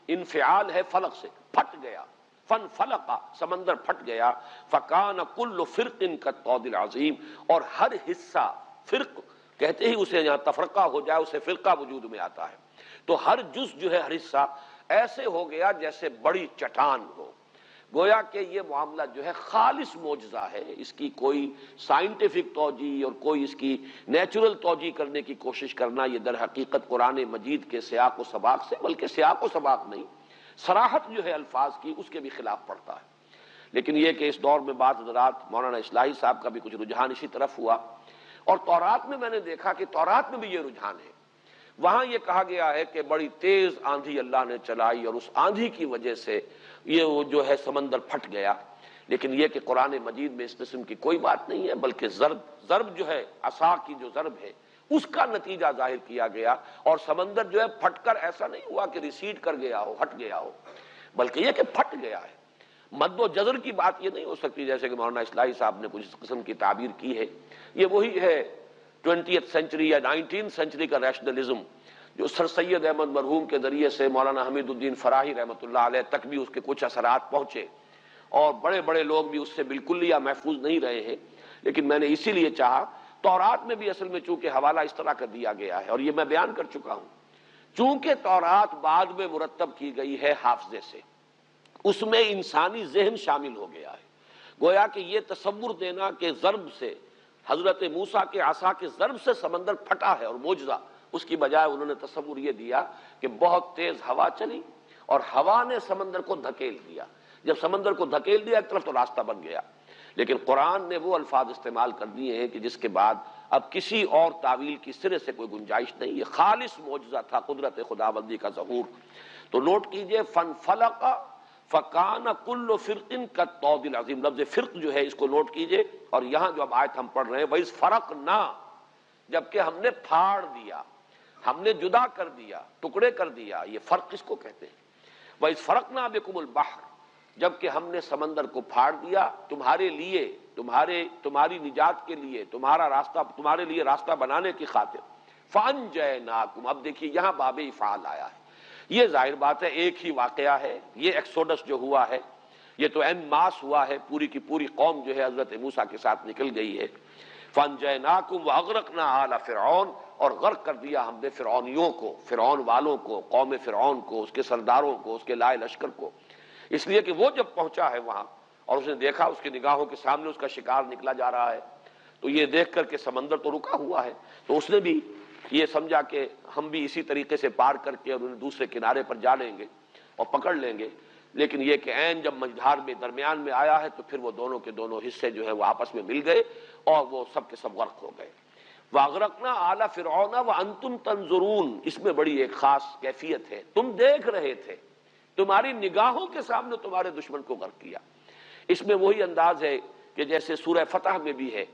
انفعال ہے فلق سے، پھٹ گیا. فن فلقا سمندر پھٹ گیا. فکان کل فرق کالطود العظیم، اور ہر حصہ، فرق کہتے ہی اسے یہاں تفرقہ ہو جائے اسے فرقہ وجود میں آتا ہے. تو ہر جز جو ہے، ہر حصہ ایسے ہو گیا جیسے بڑی چٹان ہو. گویا کہ یہ معاملہ جو ہے خالص معجزہ ہے، اس کی کوئی سائنٹیفک توجیہ اور کوئی اس کی نیچرل توجیہ کرنے کی کوشش کرنا یہ در حقیقت قرآن مجید کے سیاق و سباق سے، بلکہ سیاق و سباق نہیں، صراحت جو ہے الفاظ کی، اس کے بھی خلاف پڑتا ہے. لیکن یہ کہ اس دور میں بعض حضرات، مولانا اصلاحی صاحب کا بھی کچھ رجحان اسی طرف ہوا، اور تورات میں نے دیکھا کہ تورات میں بھی یہ رجحان ہے. وہاں یہ کہا گیا ہے کہ بڑی تیز آندھی اللہ نے چلائی اور اس آندھی کی وجہ سے یہ وہ جو ہے سمندر پھٹ گیا. لیکن یہ کہ قرآن مجید میں اس قسم کی کوئی بات نہیں ہے، بلکہ ضرب جو ہے، عصا کی جو ضرب ہے، اس کا نتیجہ ظاہر کیا گیا. اور سمندر جو ہے پھٹ کر ایسا نہیں ہوا کہ ریسیڈ کر گیا ہو، ہٹ گیا ہو، بلکہ یہ کہ پھٹ گیا ہے. مد و جزر کی بات یہ نہیں ہو سکتی جیسے کہ مولانا اصلاحی صاحب نے کچھ اس قسم کی تعبیر کی ہے. یہ وہی ہے 20th سینچری یا 19th سینچری کا ریشنلزم جو سر سید احمد مرحوم کے ذریعے سے مولانا حمید الدین فراہی رحمۃ اللہ علیہ تک بھی اس کے کچھ اثرات پہنچے، اور بڑے بڑے لوگ بھی اس سے بالکل یا محفوظ نہیں رہے ہیں. لیکن میں نے اسی لیے چاہا، تورات میں بھی اصل میں چونکہ حوالہ اس طرح کر دیا گیا ہے، اور یہ میں بیان کر چکا ہوں، چونکہ تورات بعد میں مرتب کی گئی ہے حافظے سے، اس میں انسانی ذہن شامل ہو گیا ہے. گویا کہ یہ تصور دینا کہ ضرب سے، حضرت موسیٰ کے عصا کے ضرب سے سمندر پھٹا ہے اور معجزہ، اس کی بجائے انہوں نے تصور یہ دیا کہ بہت تیز ہوا چلی اور ہوا نے سمندر کو دھکیل دیا. جب سمندر کو دھکیل دیا ایک طرف تو راستہ بن گیا. لیکن قرآن نے وہ الفاظ استعمال کر دیے ہیں کہ جس کے بعد اب کسی اور تعویل کی سرے سے کوئی گنجائش نہیں. یہ خالص معجزہ تھا، قدرت خداوندی کا ظہور. تو نوٹ کیجئے فن فلق فکان کل فرق کالطود العظیم. لفظ فرق جو ہے اس کو نوٹ کیجئے، اور یہاں جو اب آیت ہم پڑھ رہے ہیں وَإِذْ فَرَقْنَا، جبکہ ہم نے پھاڑ دیا، ہم نے جدا کر دیا، ٹکڑے کر دیا. یہ فرق اس کو کہتے ہیں. وَإِذْ فَرَقْنَا بِكُمُ الْبَحْرَ، جبکہ ہم نے سمندر کو پھاڑ دیا تمہارے لیے، تمہاری نجات کے لیے، تمہارے لیے راستہ بنانے کی خاطر. فَأَنْجَيْنَاكُمْ، اب دیکھیے یہاں باب افعال آیا ہے. یہ ظاہر بات ہے ایک ہی واقعہ ہے. یہ ایکسوڈس جو ہوا ہے یہ تو این ماس ہوا ہے، پوری کی پوری قوم جو ہے حضرت موسیٰ کے ساتھ نکل گئی ہے. فَأَنْجَيْنَاكُمْ وَأَغْرَقْنَا آلَ فِرْعَوْنَ، اور غرق کر دیا ہم نے فرعونیوں کو، فرعون والوں کو، قوم فرعون کو، اس کے سرداروں کو، اس کے لائے لشکر کو. اس لیے کہ وہ جب پہنچا ہے وہاں اور اس نے دیکھا اس کی نگاہوں کے سامنے اس کا شکار نکلا جا رہا ہے، تو یہ دیکھ کر کہ سمندر تو رکا ہوا ہے، تو اس نے بھی یہ سمجھا کہ ہم بھی اسی طریقے سے پار کر کے اور انہیں دوسرے کنارے پر جا لیں گے اور پکڑ لیں گے. لیکن یہ کہ عین جب مجھار میں درمیان میں آیا ہے تو پھر وہ دونوں کے دونوں حصے جو ہیں وہ آپس میں مل گئے اور وہ سب کے سب غرق ہو گئے. وَأَغْرَقْنَا آلَ فِرْعَوْنَ وَأَنْتُمْ تَنظُرُونَ، اس میں بڑی ایک خاص کیفیت ہے. تم دیکھ رہے تھے، تمہاری نگاہوں کے سامنے تمہارے دشمن کو غرق کیا. اس میں وہی انداز ہے کہ جیسے سورہ فتح میں بھی ہے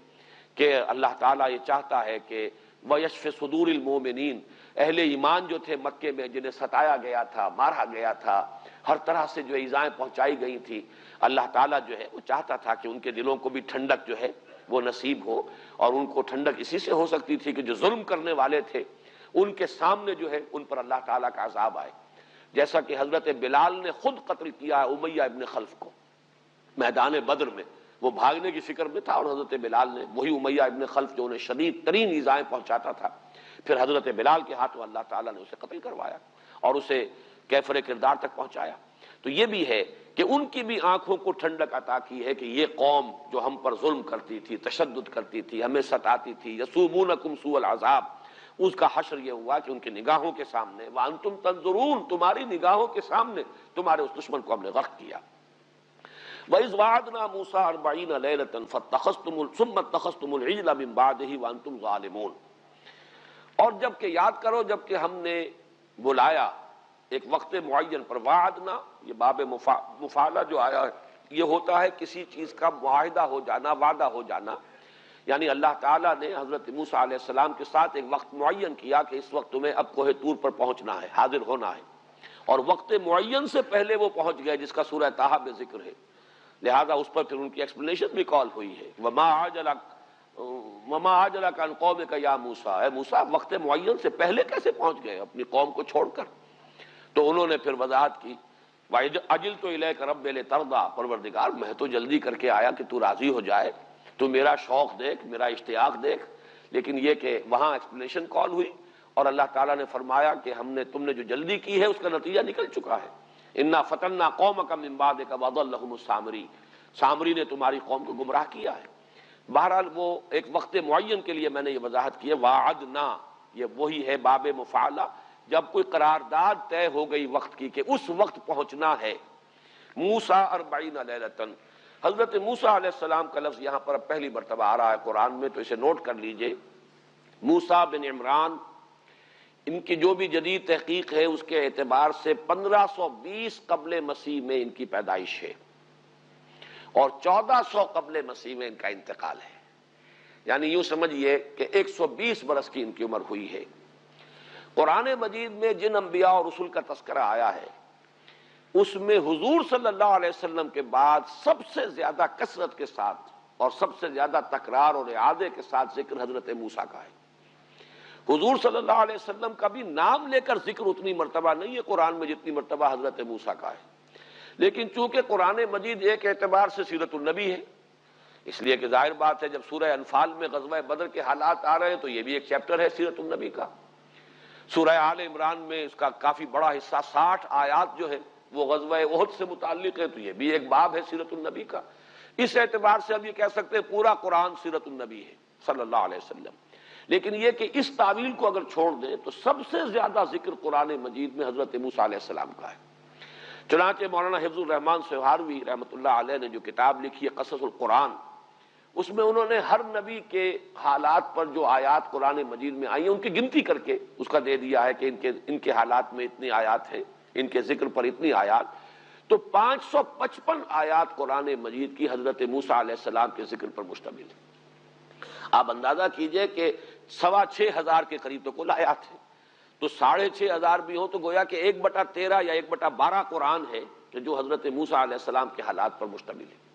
کہ اللہ تعالیٰ یہ چاہتا ہے کہ وَيَشْفِ صُدُورِ الْمُؤْمِنِينَ، اہل ایمان جو تھے مکے میں جنہیں ستایا گیا تھا، مارا گیا تھا، ہر طرح سے جو ایذائیں پہنچائی گئی تھی، اللہ تعالیٰ جو ہے وہ چاہتا تھا کہ ان کے دلوں کو بھی ٹھنڈک جو ہے وہ نصیب ہو. اور ان کو ٹھنڈک اسی سے ہو سکتی تھی کہ جو ظلم کرنے والے تھے ان کے سامنے جو ہے ان پر اللہ تعالیٰ کا عذاب آئے. جیسا کہ حضرت بلال نے خود قتل کیا ہے امیہ ابن خلف کو میدان بدر میں. وہ بھاگنے کی فکر میں تھا اور حضرت بلال نے، وہی امیہ ابن خلف جو انہیں شدید ترین ایذائیں پہنچاتا تھا، پھر حضرت بلال کے ہاتھوں اللہ تعالیٰ نے اسے قتل کروایا اور اسے کیفر کردار تک پہنچایا. تو یہ بھی ہے کہ ان کی بھی آنکھوں کو ٹھنڈک عطا کی ہے کہ یہ قوم جو ہم پر ظلم کرتی تھی، تشدد کرتی تھی، ہمیں ستاتی تھی، یسومونکم سوء العذاب، اس کا حشر یہ ہوا کہ ان کی نگاہوں کے سامنے، وانتم تنظرون، تمہاری نگاہوں کے سامنے تمہارے اس دشمن کو ہم نے غرق کیا۔ وَإِذْ وَعَدْنَا مُوسَىٰ 40 لَيْلَةً ثُمَّ اتَّخَذْتُمُ الْعِجْلَ مِن بَعْدِهِ وَأَنْتُمْ ظَالِمُونَ۔ اور جب کہ یاد کرو جب کہ ہم نے بلایا ایک وقت معین پر، وعدنا، یہ باب مفعلہ جو آیا ہے یہ ہوتا ہے کسی چیز کا معاہدہ ہو جانا، وعدہ ہو جانا، یعنی اللہ تعالیٰ نے حضرت موسیٰ علیہ السلام کے ساتھ ایک وقت معین کیا کہ اس وقت تمہیں اب کوہ طور پر پہنچنا ہے، حاضر ہونا ہے، اور وقت معین سے پہلے وہ پہنچ گئے جس کا سورہ طٰہٰ میں ذکر ہے، لہذا اس پر پھر ان کی ایکسپلینیشن بھی کال ہوئی ہے، وَمَا عَجَلَكَ عَنْ قَوْمِكَ يَا مُوسَىٰ، اے موسیٰ وقت معین سے پہلے کیسے پہنچ گئے اپنی قوم کو چھوڑ کر؟ تو انہوں نے پھر وضاحت کی، وَعَجِلْتُ إِلَيْكَ رَبِّ لِتَرْضَىٰ، پروردگار میں تو جلدی کر کے آیا کہ تو راضی ہو جائے، تو میرا شوق دیکھ، میرا اشتیاق دیکھ۔ لیکن یہ کہ وہاں ایکسپلینیشن کال ہوئی اور اللہ تعالیٰ نے فرمایا کہ تم نے جو جلدی کی ہے اس کا نتیجہ نکل چکا ہے، اِنَّا فَتَنَّا قَوْمَكَ مِن بَعْدِكَ وَأَضَلَّهُمُ السَّامِرِي، سامری نے تمہاری قوم کو گمراہ کیا ہے۔ بہرحال وہ ایک وقت معین کے لیے میں نے یہ وضاحت کی ہے، وعدنا، یہ وہی ہے باب مفعلہ، جب کوئی قرارداد طے ہو گئی وقت کی کہ اس وقت پہنچنا ہے۔ موسیٰ 40 لیلۃ، حضرت موسیٰ علیہ السلام کا لفظ یہاں پر اب پہلی مرتبہ آ رہا ہے قرآن میں، تو اسے نوٹ کر لیجئے۔ موسیٰ بن عمران، ان کی جو بھی جدید تحقیق ہے اس کے اعتبار سے 1520 قبل مسیح میں ان کی پیدائش ہے، اور 1400 قبل مسیح میں ان کا انتقال ہے، یعنی یوں سمجھئے کہ 120 برس کی ان کی عمر ہوئی ہے۔ قرآن مجید میں جن انبیاء اور رسول کا تذکرہ آیا ہے اس میں حضور صلی اللہ علیہ وسلم کے بعد سب سے زیادہ کثرت کے ساتھ اور سب سے زیادہ تکرار اور اعادے کے ساتھ ذکر حضرت موسیٰ کا ہے۔ حضور صلی اللہ علیہ وسلم کا بھی نام لے کر ذکر اتنی مرتبہ نہیں ہے قرآن میں جتنی مرتبہ حضرت موسیٰ کا ہے، لیکن چونکہ قرآن مجید ایک اعتبار سے سیرت النبی ہے، اس لیے کہ ظاہر بات ہے جب سورہ انفال میں غزوہ بدر کے حالات آ رہے ہیں تو یہ بھی ایک چیپٹر ہے سیرت النبی کا۔ سورہ آل عمران میں اس کا کافی بڑا حصہ 60 آیات جو ہے وہ غزوہ احد سے متعلق ہے، تو یہ بھی ایک باب ہے سیرت النبی کا۔ اس اعتبار سے اب یہ کہہ سکتے ہیں پورا قرآن سیرت النبی ہے صلی اللہ علیہ وسلم، لیکن یہ کہ اس تعویل کو اگر چھوڑ دیں تو سب سے زیادہ ذکر قرآن مجید میں حضرت موسیٰ علیہ السلام کا ہے۔ چنانچہ مولانا حفظ الرحمان سہاروی رحمۃ اللہ علیہ نے جو کتاب لکھی ہے قصص القرآن، اس میں انہوں نے ہر نبی کے حالات پر جو آیات قرآن مجید میں آئی ہیں ان کی گنتی کر کے اس کا دے دیا ہے کہ ان کے حالات میں اتنی آیات ہیں، ان کے ذکر پر اتنی آیات، تو 555 آیات قرآن مجید کی حضرت موسیٰ علیہ السلام کے ذکر پر مشتمل ہے۔ آپ اندازہ کیجئے کہ 6,500 کے قریب تو کل آیات ہیں، تو 6,500 بھی ہوں تو گویا کہ 1/13 یا 1/12 قرآن ہے کہ جو حضرت موسیٰ علیہ السلام کے حالات پر مشتمل ہے۔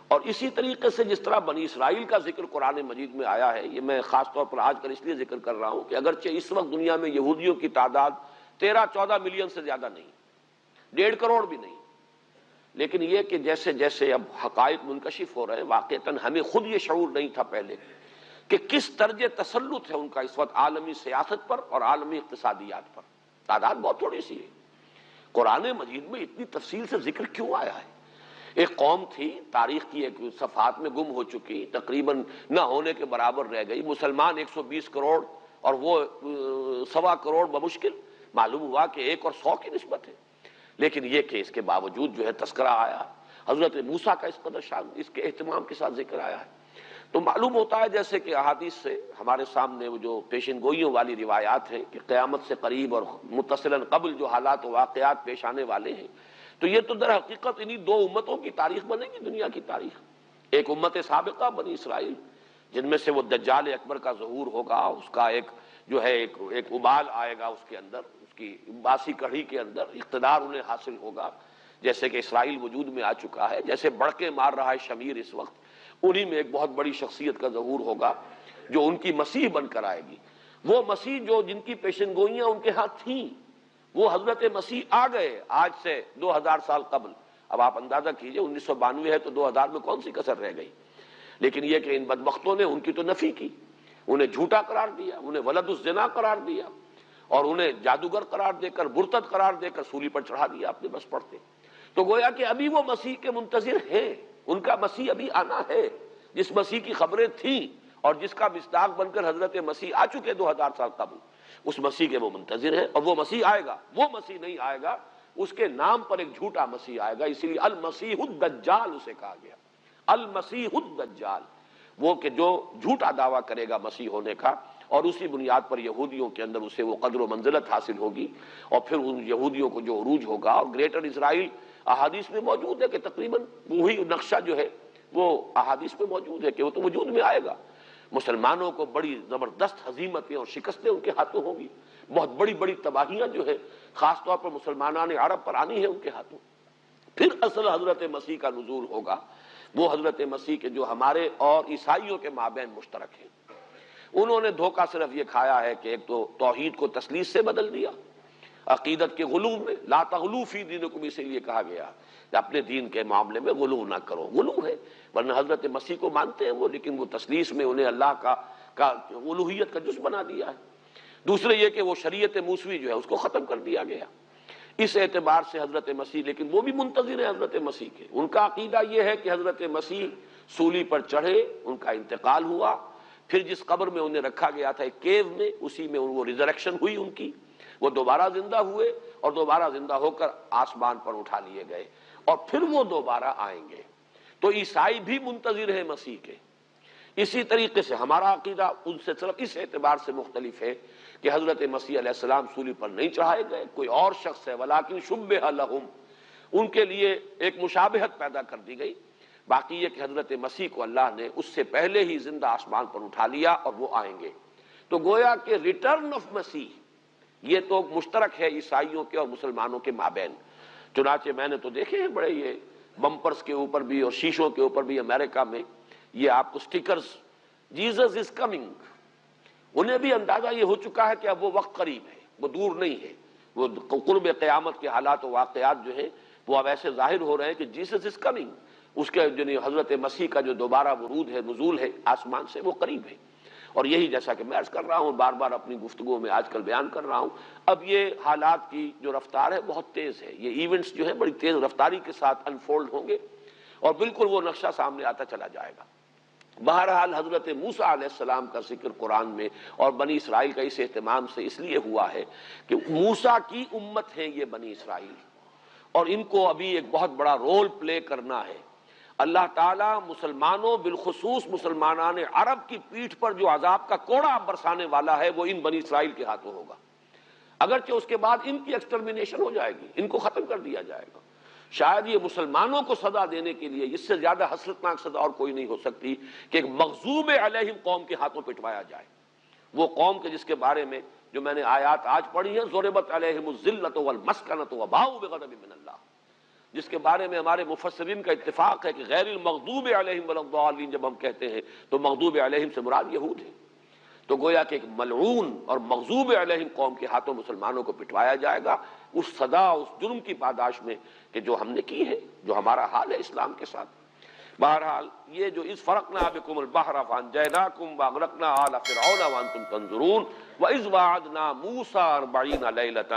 اور اسی طریقے سے جس طرح بنی اسرائیل کا ذکر قرآن مجید میں آیا ہے، یہ میں خاص طور پر آج کل اس لیے ذکر کر رہا ہوں کہ اگرچہ اس وقت دنیا میں یہودیوں کی تعداد 13-14 ملین سے زیادہ نہیں، 1.5 کروڑ بھی نہیں، لیکن یہ کہ جیسے جیسے اب حقائق منکشف ہو رہے ہیں، واقعتاً ہمیں خود یہ شعور نہیں تھا پہلے کہ کس طرز تسلط ہے ان کا اس وقت عالمی سیاست پر اور عالمی اقتصادیات پر۔ تعداد بہت تھوڑی سی ہے، قرآن مجید میں اتنی تفصیل سے ذکر کیوں آیا ہے؟ ایک قوم تھی، تاریخ کی ایک صفحات میں گم ہو چکی، تقریباً نہ ہونے کے برابر رہ گئی، مسلمان 120 کروڑ اور وہ 1.25 کروڑ بمشکل، معلوم ہوا کہ 1 اور 100 کی نسبت ہے، لیکن یہ کہ اس کے باوجود جو ہے تذکرہ آیا، حضرت موسیٰ کا اس قدر شان، اس کے اہتمام کے ساتھ ذکر آیا ہے، تو معلوم ہوتا ہے جیسے کہ احادیث سے ہمارے سامنے وہ جو پیشن گوئیوں والی روایات ہیں کہ قیامت سے قریب اور متصلاً قبل جو حالات و واقعات پیش آنے والے ہیں، تو یہ تو در حقیقت انہی 2 امتوں کی تاریخ بنے گی، دنیا کی تاریخ۔ ایک امت سابقہ بنی اسرائیل جن میں سے وہ دجال اکبر کا ظہور ہوگا، اس کا ایک جو ہے ایک ابال آئے گا اس کے اندر، اس کی باسی کڑھی کے اندر اقتدار انہیں حاصل ہوگا، جیسے کہ اسرائیل وجود میں آ چکا ہے، جیسے بڑکے مار رہا ہے شمیر اس وقت، انہی میں ایک بہت بڑی شخصیت کا ظہور ہوگا جو ان کی مسیح بن کر آئے گی۔ وہ مسیح جو جن کی پیشن گوئیاں ان کے ہاتھ تھیں، وہ حضرت مسیح آ گئے آج سے 2000 سال قبل۔ اب آپ اندازہ کیجئے 1992 ہے تو 2000 میں کون سی کسر رہ گئی؟ لیکن یہ کہ ان بدبختوں نے ان کی تو نفی کی، انہیں جھوٹا قرار دیا، انہیں ولد الزنا قرار دیا، اور انہیں جادوگر قرار دے کر، مرتد قرار دے کر سولی پر چڑھا دیا اپنے بس پڑتے۔ تو گویا کہ ابھی وہ مسیح کے منتظر ہیں، ان کا مسیح ابھی آنا ہے، جس مسیح کی خبریں تھیں اور جس کا مصداق بن کر حضرت مسیح آ چکے 2000 سال قبل، اس مسیح کے وہ منتظر ہیں، اور وہ مسیح آئے گا۔ وہ مسیح نہیں آئے گا، اس کے نام پر ایک جھوٹا مسیح آئے گا، اسی لیے المسیح الدجال اسے کہا گیا، المسیح الدجال، وہ کہ جو جھوٹا دعویٰ کرے گا مسیح ہونے کا، اور اسی بنیاد پر یہودیوں کے اندر اسے وہ قدر و منزلت حاصل ہوگی، اور پھر ان یہودیوں کو جو عروج ہوگا۔ اور گریٹر اسرائیل احادیث میں موجود ہے کہ تقریباً وہی نقشہ جو ہے وہ احادیث میں موجود ہے کہ وہ تو وجود میں آئے گا۔ مسلمانوں کو بڑی زبردست ہزیمتیں اور شکستیں ان کے ہاتھوں ہوں گی، بہت بڑی بڑی تباہیاں جو ہے خاص طور پر مسلمانان عرب پر آنی ہے ان کے ہاتھوں۔ پھر اصل حضرت مسیح کا نزول ہوگا، وہ حضرت مسیح کے جو ہمارے اور عیسائیوں کے مابین مشترک ہیں۔ انہوں نے دھوکہ صرف یہ کھایا ہے کہ ایک تو توحید کو تثلیث سے بدل دیا، عقیدت کے غلو میں، لا تغلو فی دینکم، اسی لیے کہا گیا کہ اپنے دین کے معاملے میں غلو نہ کرو۔ غلو ہے، ورنہ حضرت مسیح کو مانتے ہیں وہ، لیکن وہ تثلیث میں انہیں اللہ کا الوہیت کا جز بنا دیا ہے۔ دوسرے یہ کہ وہ شریعت موسوی جو ہے اس کو ختم کر دیا گیا۔ اس اعتبار سے حضرت مسیح، لیکن وہ بھی منتظر ہیں حضرت مسیح کے، ان کا عقیدہ یہ ہے کہ حضرت مسیح سولی پر چڑھے، ان کا انتقال ہوا، پھر جس قبر میں انہیں رکھا گیا تھا ایک کیو میں، اسی میں وہ ریزریکشن ہوئی ان کی، وہ دوبارہ زندہ ہوئے اور دوبارہ زندہ ہو کر آسمان پر اٹھا لیے گئے، اور پھر وہ دوبارہ آئیں گے۔ تو عیسائی بھی منتظر ہیں مسیح کے۔ اسی طریقے سے ہمارا عقیدہ ان سے صرف اس اعتبار سے مختلف ہے کہ حضرت مسیح علیہ السلام سولی پر نہیں چڑھائے گئے، کوئی اور شخص ہے، ولیکن شبہ لہم، ان کے لیے ایک مشابہت پیدا کر دی گئی۔ باقی یہ کہ حضرت مسیح کو اللہ نے اس سے پہلے ہی زندہ آسمان پر اٹھا لیا اور وہ آئیں گے۔ تو گویا کہ ریٹرن آف مسیح یہ تو مشترک ہے عیسائیوں کے اور مسلمانوں کے مابین۔ چنانچہ میں نے تو دیکھے ہیں بڑے یہ بمپرز کے اوپر بھی اور شیشوں کے اوپر بھی امریکہ میں یہ آپ کو سٹیکرز، جیزس از کمنگ۔ انہیں بھی اندازہ یہ ہو چکا ہے کہ اب وہ وقت قریب ہے، وہ دور نہیں ہے، وہ قرب قیامت کے حالات و واقعات جو ہیں وہ اب ایسے ظاہر ہو رہے ہیں کہ جیسس از کمنگ، اس کے یعنی حضرت مسیح کا جو دوبارہ ورود ہے، نزول ہے آسمان سے، وہ قریب ہے۔ اور یہی جیسا کہ میں عرض کر رہا ہوں، بار بار اپنی گفتگو میں آج کل بیان کر رہا ہوں، اب یہ حالات کی جو رفتار ہے بہت تیز ہے، یہ ایونٹس جو ہیں بڑی تیز رفتاری کے ساتھ انفولڈ ہوں گے اور بالکل وہ نقشہ سامنے آتا چلا جائے گا۔ بہرحال حضرت موسیٰ علیہ السلام کا ذکر قرآن میں اور بنی اسرائیل کا اس اہتمام سے اس لیے ہوا ہے کہ موسیٰ کی امت ہے یہ بنی اسرائیل، اور ان کو ابھی ایک بہت بڑا رول پلے کرنا ہے۔ اللہ تعالیٰ مسلمانوں بالخصوص مسلمانان عرب کی پیٹھ پر جو عذاب کا کوڑا برسانے والا ہے وہ ان بنی اسرائیل کے ہاتھوں ہوگا، اگرچہ اس کے بعد ان کی ایکسٹرمینیشن ہو جائے گی، ان کو ختم کر دیا جائے گا۔ شاید یہ مسلمانوں کو سزا دینے کے لیے اس سے زیادہ حسرتناک سزا اور کوئی نہیں ہو سکتی کہ ایک مغضوب علیہم قوم کے ہاتھوں پٹوایا جائے، وہ قوم کے جس کے بارے میں جو میں نے آیات آج پڑھی ہیں، ضربت علیہم الذلۃ والمسکنۃ وباؤوا بغضب من اللہ، جس کے بارے میں ہمارے مفسرین کا اتفاق ہے کہ غیر المغضوب علیہم ولا الضالین جب ہم کہتے ہیں تو مغضوب علیہم سے مراد یہود ہے۔ تو گویا کہ ایک ملعون اور مغضوب علیہم قوم کے ہاتھوں مسلمانوں کو پٹوایا جائے گا، اس سزا، اس جرم کی پاداش میں کہ جو ہم نے کی ہے، جو ہمارا حال ہے اسلام کے ساتھ۔ بہرحال یہ جو اذ فرقنا بکم البحر فانجیناکم واغرقنا آل فرعون وانتم تنظرون واذ وعدنا موسیٰ 40 لیلۃ،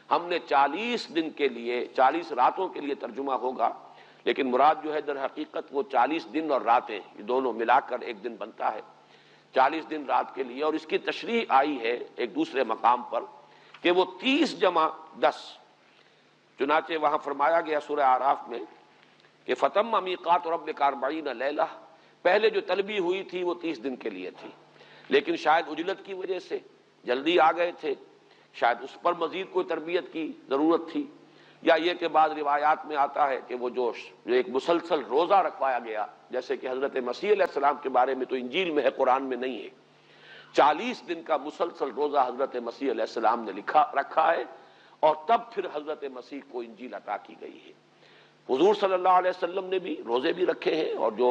ہم نے 40 دن کے لیے، 40 راتوں کے لیے ترجمہ ہوگا، لیکن مراد جو ہے در حقیقت وہ 40 دن اور راتیں، یہ دونوں ملا کر ایک دن بنتا ہے، 40 دن رات کے لیے۔ اور اس کی تشریح آئی ہے ایک دوسرے مقام پر کہ وہ 30 جمع 10، چنانچہ وہاں فرمایا گیا سورہ اعراف میں کہ فتم میقات ربک 40 لیلہ، پہلے جو طلبی ہوئی تھی وہ 30 دن کے لیے تھی، لیکن شاید عجلت کی وجہ سے جلدی آ گئے تھے، شاید اس پر مزید کوئی تربیت کی ضرورت تھی، یا یہ کہ بعض روایات میں آتا ہے کہ وہ جو ایک مسلسل روزہ رکھوایا گیا، جیسے کہ حضرت مسیح علیہ السلام کے بارے میں تو انجیل میں ہے، قرآن میں نہیں ہے، 40 دن کا مسلسل روزہ حضرت مسیح علیہ السلام نے رکھا ہے، اور تب پھر حضرت مسیح کو انجیل عطا کی گئی ہے۔ حضور صلی اللہ علیہ وسلم نے بھی روزے بھی رکھے ہیں، اور جو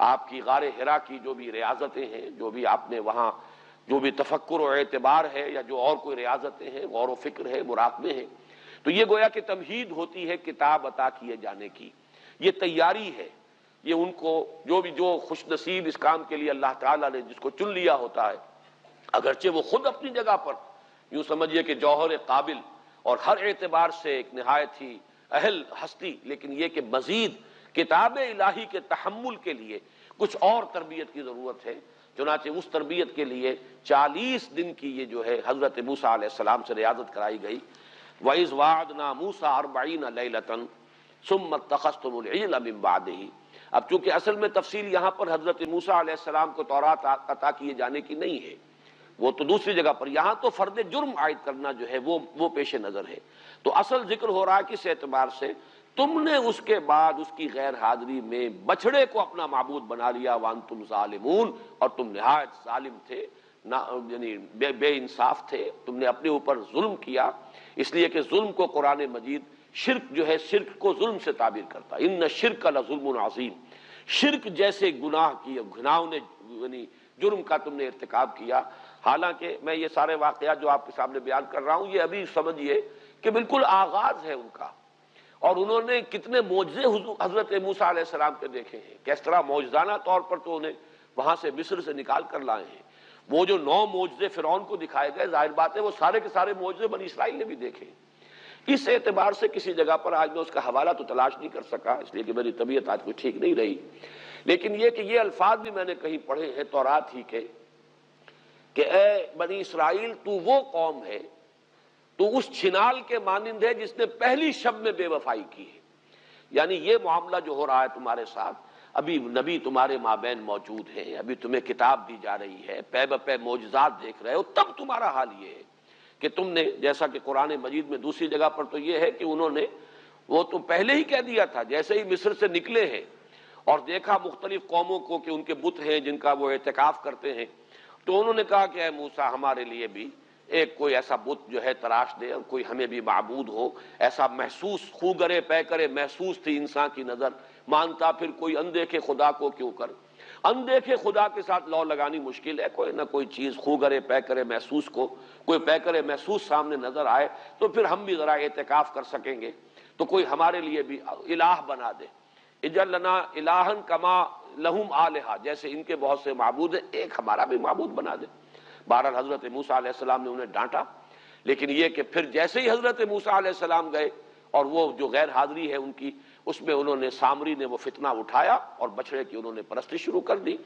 آپ کی غار حرا کی جو بھی ریاضتیں ہیں، جو بھی آپ نے وہاں جو بھی تفکر و اعتبار ہے یا جو اور کوئی ریاضتیں ہیں، غور و فکر ہے، مراقبے ہیں، تو یہ گویا کہ تمہید ہوتی ہے کتاب عطا کیے جانے کی، یہ تیاری ہے، یہ ان کو جو خوش نصیب اس کام کے لیے اللہ تعالیٰ نے جس کو چن لیا ہوتا ہے، اگرچہ وہ خود اپنی جگہ پر یوں سمجھیے کہ جوہر قابل اور ہر اعتبار سے ایک نہایت ہی اہل ہستی، لیکن یہ کہ مزید کتاب الہی کے تحمل کے لیے کچھ اور تربیت کی ضرورت ہے۔ چنانچہ اس تربیت کے لیے 40 دن کی یہ جو ہے حضرت موسیٰ علیہ السلام سے ریاضت کرائی گئی۔ وَإِذْ وَعَدْنَا مُوسَىٰ 40 لَيْلَةً ثُمَّ اتَّخَذْتُمُ الْعِجْلَ مِن بَعْدِهِ۔ اب چونکہ اصل میں تفصیل یہاں پر حضرت موسیٰ علیہ السلام کو تورات عطا کیے جانے کی نہیں ہے، وہ تو دوسری جگہ پر، یہاں تو فرد جرم عائد کرنا جو ہے وہ پیش نظر ہے۔ تو اصل ذکر ہو رہا ہے کس اعتبار سے، تم نے اس کے بعد اس کی غیر حاضری میں بچھڑے کو اپنا معبود بنا لیا، وانتم ظالمون، اور تم نہایت ظالم تھے، یعنی بے انصاف تھے، تم نے اپنے اوپر ظلم کیا۔ اس لیے کہ ظلم کو قرآن مجید شرک جو ہے، شرک کو ظلم سے تعبیر کرتا ہے، ان الشرک لظلم عظیم، شرک جیسے گناہ کی گناہوں نے یعنی جرم کا تم نے ارتکاب کیا۔ حالانکہ میں یہ سارے واقعات جو آپ کے سامنے بیان کر رہا ہوں، یہ ابھی سمجھیے کہ بالکل آغاز ہے ان کا، اور انہوں نے کتنے معجزے حضرت موسیٰ علیہ السلام کے دیکھے ہیں، کس طرح معجزانہ طور پر تو انہیں وہاں سے مصر سے نکال کر لائے ہیں۔ وہ جو 9 معجزے فرعون کو دکھائے گئے، ظاہر بات ہے وہ سارے کے سارے معجزے بنی اسرائیل نے بھی دیکھے۔ اس اعتبار سے کسی جگہ پر آج میں اس کا حوالہ تو تلاش نہیں کر سکا، اس لیے کہ میری طبیعت آج کوئی ٹھیک نہیں رہی، لیکن یہ کہ یہ الفاظ بھی میں نے کہیں پڑھے ہیں تورات ہی کے، کہ اے بنی اسرائیل، تو وہ قوم ہے، تو اس چھنال کے مانند ہے جس نے پہلی شب میں بے وفائی کی ہے۔ یعنی یہ معاملہ جو ہو رہا ہے تمہارے ساتھ، ابھی نبی تمہارے مابین موجود ہیں، ابھی تمہیں کتاب دی جا رہی ہے، پے بپے معجزات دیکھ رہے ہو، تب تمہارا حال یہ ہے کہ تم نے، جیسا کہ قرآن مجید میں دوسری جگہ پر تو یہ ہے کہ انہوں نے، وہ تو پہلے ہی کہہ دیا تھا، جیسے ہی مصر سے نکلے ہیں اور دیکھا مختلف قوموں کو کہ ان کے بت ہیں جن کا وہ اعتکاف کرتے ہیں، تو انہوں نے کہا کہ اے موسیٰ، ہمارے لیے بھی ایک کوئی ایسا بت جو ہے تراش دے، اور کوئی ہمیں بھی معبود ہو، ایسا محسوس، خو گرے پے کرے محسوس تھی انسان کی نظر، مانتا پھر کوئی اندیکھے خدا کو کیوں کر۔ اندیکھے خدا کے ساتھ لو لگانی مشکل ہے، کوئی نہ کوئی چیز خو گرے پے کرے محسوس کو، کوئی پے کرے محسوس سامنے نظر آئے تو پھر ہم بھی ذرا اعتکاف کر سکیں گے، تو کوئی ہمارے لیے بھی الہ بنا دے۔ اجعل لنا الہا کما لہم آلہہ، جیسے ان کے بہت سے معبود ہیں، ایک ہمارا بھی معبود بنا دے۔ بہرحال حضرت موسیٰ علیہ السلام نے انہیں ڈانٹا، لیکن یہ کہ پھر جیسے ہی حضرت موسیٰ علیہ السلام گئے اور وہ جو غیر حاضری ہے ان کی، اس میں انہوں نے، سامری نے وہ فتنہ اٹھایا اور بچڑے کی انہوں نے پرستی شروع کر دی۔